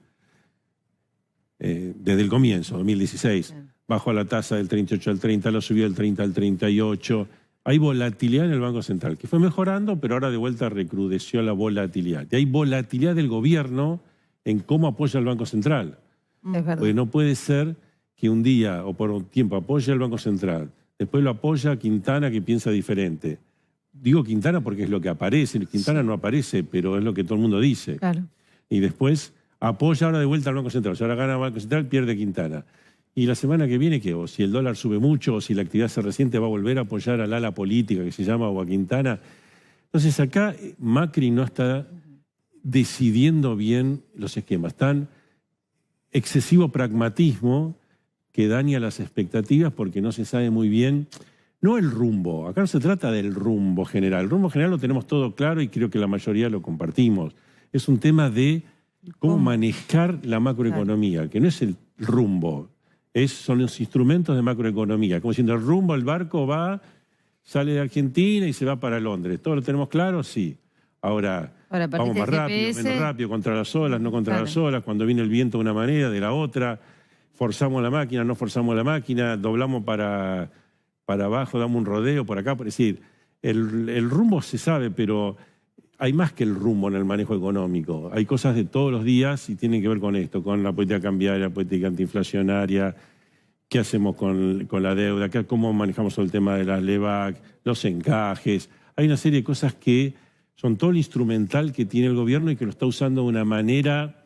desde el comienzo, 2016, bajó la tasa del 38 al 30, lo subió del 30 al 38, hay volatilidad en el Banco Central, que fue mejorando, pero ahora de vuelta recrudeció la volatilidad. Y hay volatilidad del gobierno en cómo apoya al Banco Central. Es verdad. Porque no puede ser que un día o por un tiempo apoye al Banco Central, después lo apoya Quintana, que piensa diferente. Digo Quintana porque es lo que aparece. Quintana no aparece, pero es lo que todo el mundo dice. Claro. Y después apoya ahora de vuelta al Banco Central. Si ahora gana el Banco Central, pierde Quintana. Y la semana que viene, ¿qué? O si el dólar sube mucho, o si la actividad se resiente, va a volver a apoyar al ala política que se llama o a Quintana. Entonces acá Macri no está decidiendo bien los esquemas. Tan excesivo pragmatismo que daña las expectativas porque no se sabe muy bien, no el rumbo, acá no se trata del rumbo general, el rumbo general lo tenemos todo claro y creo que la mayoría lo compartimos, es un tema de cómo manejar la macroeconomía, que no es el rumbo, son los instrumentos de macroeconomía, como diciendo el rumbo, el barco sale de Argentina y se va para Londres, ¿todo lo tenemos claro? Sí. Ahora vamos más rápido, menos rápido, contra las olas, no contra las olas, cuando viene el viento de una manera, de la otra, forzamos la máquina, no forzamos la máquina, doblamos para abajo, damos un rodeo por acá. Es decir, el rumbo se sabe, pero hay más que el rumbo en el manejo económico. Hay cosas de todos los días y tienen que ver con esto, con la política cambiaria, la política antiinflacionaria, qué hacemos con la deuda, cómo manejamos el tema de las LEVAC, los encajes. Hay una serie de cosas que son todo el instrumental que tiene el gobierno y que lo está usando de una manera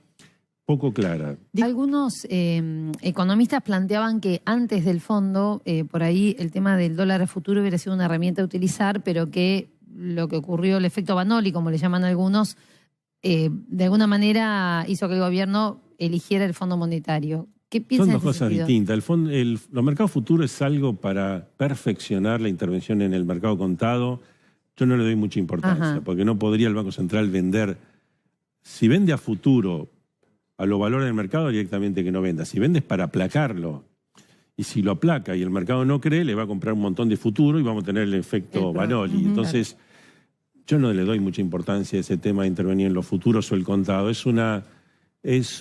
poco clara. Algunos economistas planteaban que antes del fondo, por ahí el tema del dólar a futuro hubiera sido una herramienta a utilizar, pero que lo que ocurrió, el efecto Vanoli, como le llaman algunos, de alguna manera hizo que el gobierno eligiera el Fondo Monetario. ¿Qué piensan? Son dos cosas distintas. Los mercados futuros es algo para perfeccionar la intervención en el mercado contado. Yo no le doy mucha importancia, porque no podría el Banco Central vender. Si vende a futuro a los valores del mercado, directamente que no venda. Si vende es para aplacarlo. Y si lo aplaca y el mercado no cree, le va a comprar un montón de futuro y vamos a tener el efecto Vanoli. Entonces, yo no le doy mucha importancia a ese tema de intervenir en los futuros o el contado. Es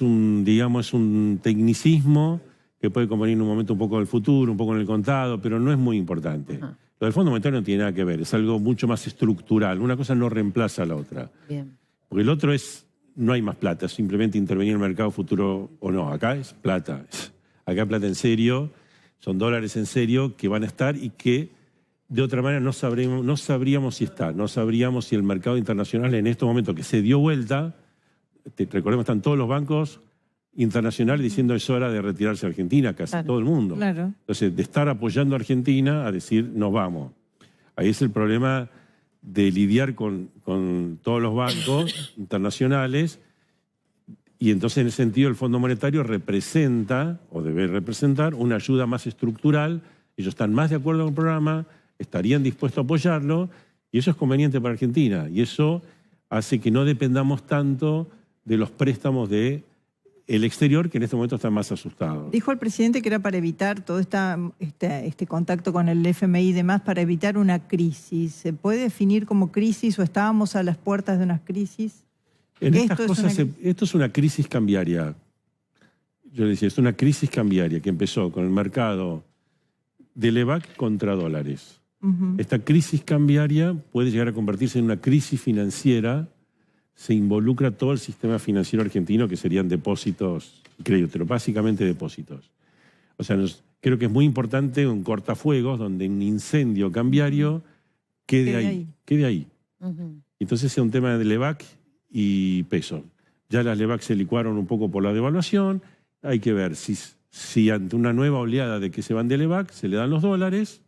un tecnicismo que puede convenir en un momento un poco en el futuro, un poco en el contado, pero no es muy importante. Lo del Fondo Monetario no tiene nada que ver, es algo mucho más estructural. Una cosa no reemplaza a la otra. Bien. Porque el otro no hay más plata, simplemente intervenir en el mercado futuro o no. Acá es plata. Acá plata en serio, son dólares en serio que van a estar y que de otra manera no sabríamos si está, no sabríamos si el mercado internacional en estos momentos que se dio vuelta, recordemos, están todos los bancos internacionales diciendo es hora de retirarse a Argentina, casi todo el mundo. Claro. Entonces, de estar apoyando a Argentina a decir nos vamos. Ahí es el problema de lidiar con todos los bancos internacionales, y entonces en ese sentido el Fondo Monetario representa, o debe representar, una ayuda más estructural. Ellos están más de acuerdo con el programa, estarían dispuestos a apoyarlo, y eso es conveniente para Argentina, y eso hace que no dependamos tanto de los préstamos del exterior, que en este momento están más asustados. Dijo el presidente que era para evitar todo este contacto con el FMI y demás, para evitar una crisis. ¿Se puede definir como crisis o estábamos a las puertas de una crisis? Esto es una crisis cambiaria. Yo decía, es una crisis cambiaria que empezó con el mercado de LEVAC contra dólares. Esta crisis cambiaria puede llegar a convertirse en una crisis financiera. Se involucra todo el sistema financiero argentino, que serían depósitos y créditos, pero básicamente depósitos. O sea, creo que es muy importante un cortafuegos donde un incendio cambiario quede ahí. Entonces es un tema de LEVAC y peso. Ya las LEVAC se licuaron un poco por la devaluación. Hay que ver si ante una nueva oleada de que se van de LEVAC se le dan los dólares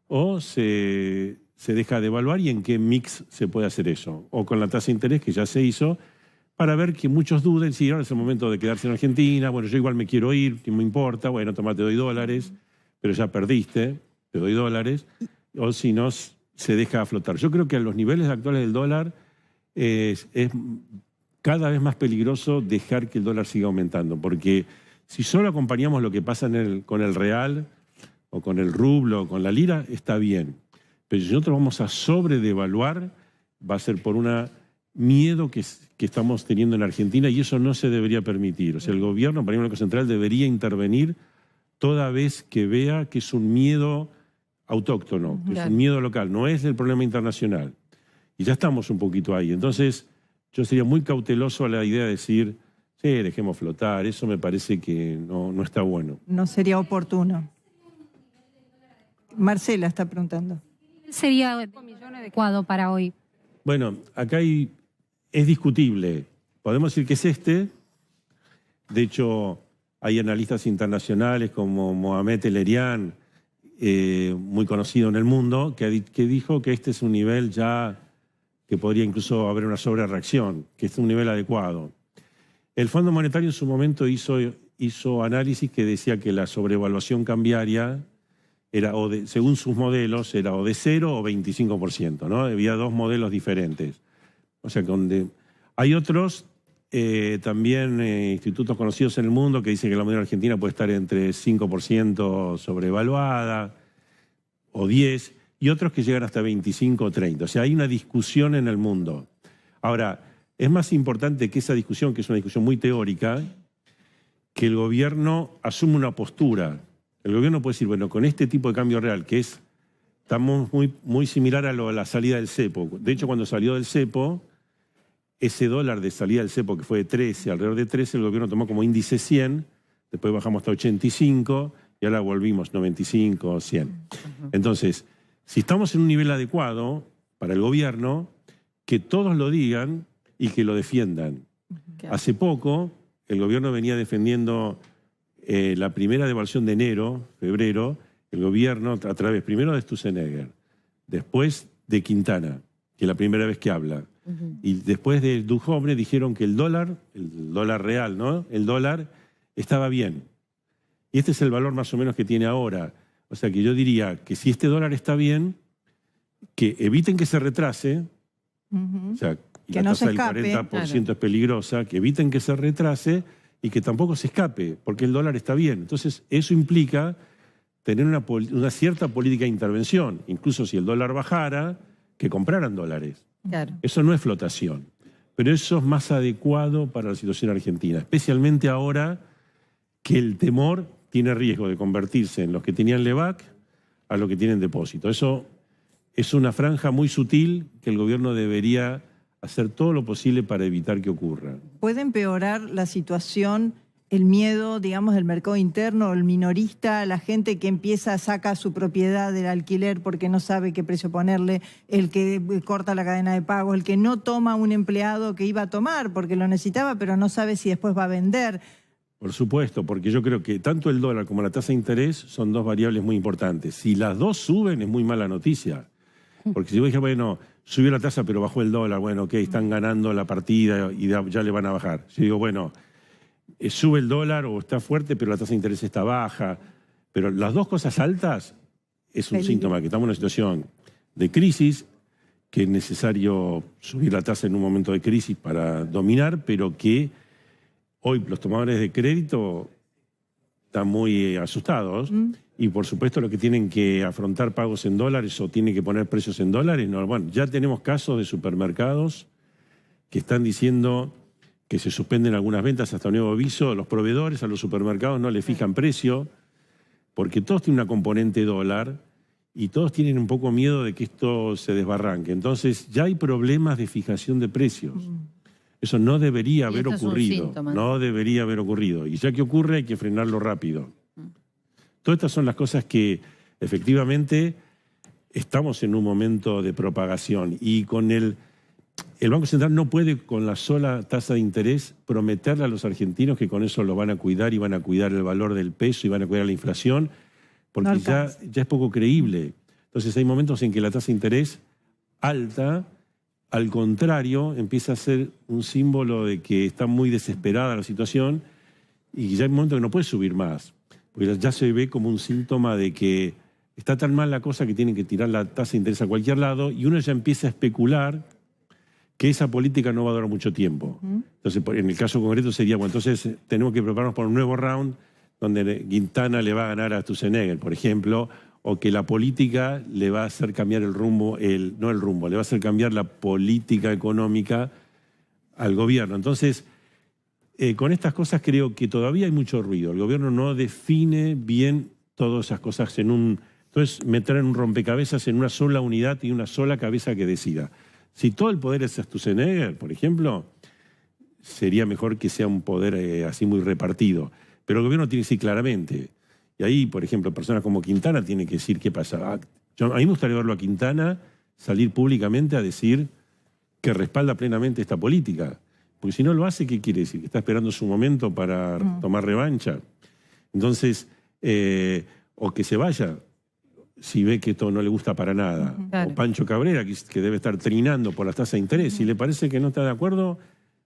o se deja de evaluar, y en qué mix se puede hacer eso. O con la tasa de interés que ya se hizo, para ver que muchos duden si ahora es el momento de quedarse en Argentina. Bueno, yo igual me quiero ir, no me importa. Bueno, toma, te doy dólares, pero ya perdiste, te doy dólares. O si no, se deja flotar. Yo creo que a los niveles actuales del dólar es cada vez más peligroso dejar que el dólar siga aumentando, porque si solo acompañamos lo que pasa con el real o con el rublo o con la lira, está bien. Pero si nosotros vamos a sobredevaluar, va a ser por un miedo que estamos teniendo en Argentina, y eso no se debería permitir. O sea, el gobierno, para mí, el Banco Central debería intervenir toda vez que vea que es un miedo autóctono, que es un miedo local, no es el problema internacional. Y ya estamos un poquito ahí. Entonces, yo sería muy cauteloso a la idea de decir, sí, dejemos flotar, eso me parece que no está bueno. No sería oportuno. Marcela está preguntando. ¿Sería adecuado para hoy? Bueno, acá es discutible. Podemos decir que es este. De hecho, hay analistas internacionales como Mohamed El-Erian, muy conocido en el mundo, que dijo que este es un nivel ya que podría incluso haber una sobrereacción, que es un nivel adecuado. El Fondo Monetario en su momento hizo análisis que decía que la sobrevaluación cambiaria era, según sus modelos, era o de 0 o 25%, ¿no? Había dos modelos diferentes. O sea, hay otros también institutos conocidos en el mundo que dicen que la moneda argentina puede estar entre 5% sobrevaluada o 10%, y otros que llegan hasta 25 o 30%. O sea, hay una discusión en el mundo. Ahora, es más importante que esa discusión, que es una discusión muy teórica, que el gobierno asuma una postura. El gobierno puede decir, bueno, con este tipo de cambio real, que estamos muy similar a la salida del cepo. De hecho, cuando salió del cepo, ese dólar de salida del cepo, que fue de 13, alrededor de 13, el gobierno tomó como índice 100, después bajamos hasta 85, y ahora volvimos 95 o 100. Entonces, si estamos en un nivel adecuado para el gobierno, que todos lo digan y que lo defiendan. Hace poco, el gobierno venía defendiendo la primera devaluación de enero, febrero, el gobierno a través primero de Sturzenegger, después de Quintana, que es la primera vez que habla, y después de Duhovne dijeron que el dólar real, ¿no? El dólar estaba bien. Y este es el valor más o menos que tiene ahora. O sea que yo diría que si este dólar está bien, que eviten que se retrase, o sea, y que la no tasa se del escape. 40% es peligrosa, que eviten que se retrase y que tampoco se escape, porque el dólar está bien. Entonces, eso implica tener una cierta política de intervención. Incluso si el dólar bajara, que compraran dólares. Claro. Eso no es flotación, pero eso es más adecuado para la situación argentina, especialmente ahora que el temor tiene riesgo de convertirse en los que tenían LEVAC a los que tienen depósito. Eso es una franja muy sutil que el gobierno debería hacer todo lo posible para evitar que ocurra. ¿Puede empeorar la situación, el miedo, digamos, del mercado interno, el minorista, la gente que saca su propiedad del alquiler porque no sabe qué precio ponerle, el que corta la cadena de pagos, el que no toma un empleado que iba a tomar porque lo necesitaba pero no sabe si después va a vender? Por supuesto, porque yo creo que tanto el dólar como la tasa de interés son dos variables muy importantes. Si las dos suben es muy mala noticia. Porque si vos dijiste, bueno, subió la tasa pero bajó el dólar, bueno, ok, están ganando la partida y ya le van a bajar. Yo digo, bueno, sube el dólar o está fuerte pero la tasa de interés está baja. Pero las dos cosas altas es un síntoma que estamos en una situación de crisis, que es necesario subir la tasa en un momento de crisis para dominar, pero que hoy los tomadores de crédito están muy asustados y por supuesto los que tienen que afrontar pagos en dólares o tienen que poner precios en dólares, no, bueno, ya tenemos casos de supermercados que están diciendo que se suspenden algunas ventas hasta nuevo aviso. Los proveedores a los supermercados no le fijan precio porque todos tienen una componente dólar y todos tienen un poco miedo de que esto se desbarranque. Entonces ya hay problemas de fijación de precios. Eso no debería haber ocurrido, no debería haber ocurrido. Y ya que ocurre hay que frenarlo rápido. Todas estas son las cosas que efectivamente estamos en un momento de propagación y con el Banco Central no puede con la sola tasa de interés prometerle a los argentinos que con eso lo van a cuidar y van a cuidar el valor del peso y van a cuidar la inflación, porque no ya es poco creíble. Entonces hay momentos en que la tasa de interés alta, al contrario, empieza a ser un símbolo de que está muy desesperada la situación y ya hay un momento que no puede subir más, porque ya se ve como un síntoma de que está tan mal la cosa que tienen que tirar la tasa de interés a cualquier lado y uno ya empieza a especular que esa política no va a durar mucho tiempo. Entonces, en el caso concreto sería, bueno, entonces tenemos que prepararnos para un nuevo round donde Quintana le va a ganar a Sturzenegger, por ejemplo, o que la política le va a hacer cambiar el rumbo, le va a hacer cambiar la política económica al gobierno. Entonces, con estas cosas creo que todavía hay mucho ruido. El gobierno no define bien todas esas cosas entonces meter en un rompecabezas en una sola unidad y una sola cabeza que decida. Si todo el poder es Sturzenegger, por ejemplo, sería mejor que sea un poder así muy repartido. Pero el gobierno tiene que decir claramente. Y ahí, por ejemplo, personas como Quintana tienen que decir qué pasa. A mí me gustaría verlo a Quintana salir públicamente a decir que respalda plenamente esta política. Porque si no lo hace, ¿qué quiere decir? Que está esperando su momento para tomar revancha. Entonces, o que se vaya si ve que esto no le gusta para nada. Claro. O Pancho Cabrera, que debe estar trinando por las tasas de interés. Si le parece que no está de acuerdo,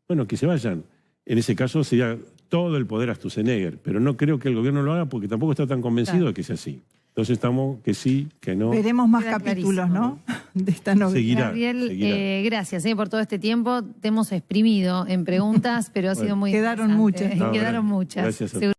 bueno, que se vayan. En ese caso sería todo el poder a Sturzenegger, pero no creo que el gobierno lo haga porque tampoco está tan convencido de que sea así. Entonces estamos que sí, que no. Veremos más Queda capítulos, clarísimo, ¿no? De esta novela. Gabriel, gracias por todo este tiempo. Te hemos exprimido en preguntas, pero ha sido muy Quedaron interesante. muchas. Quedaron muchas. Gracias a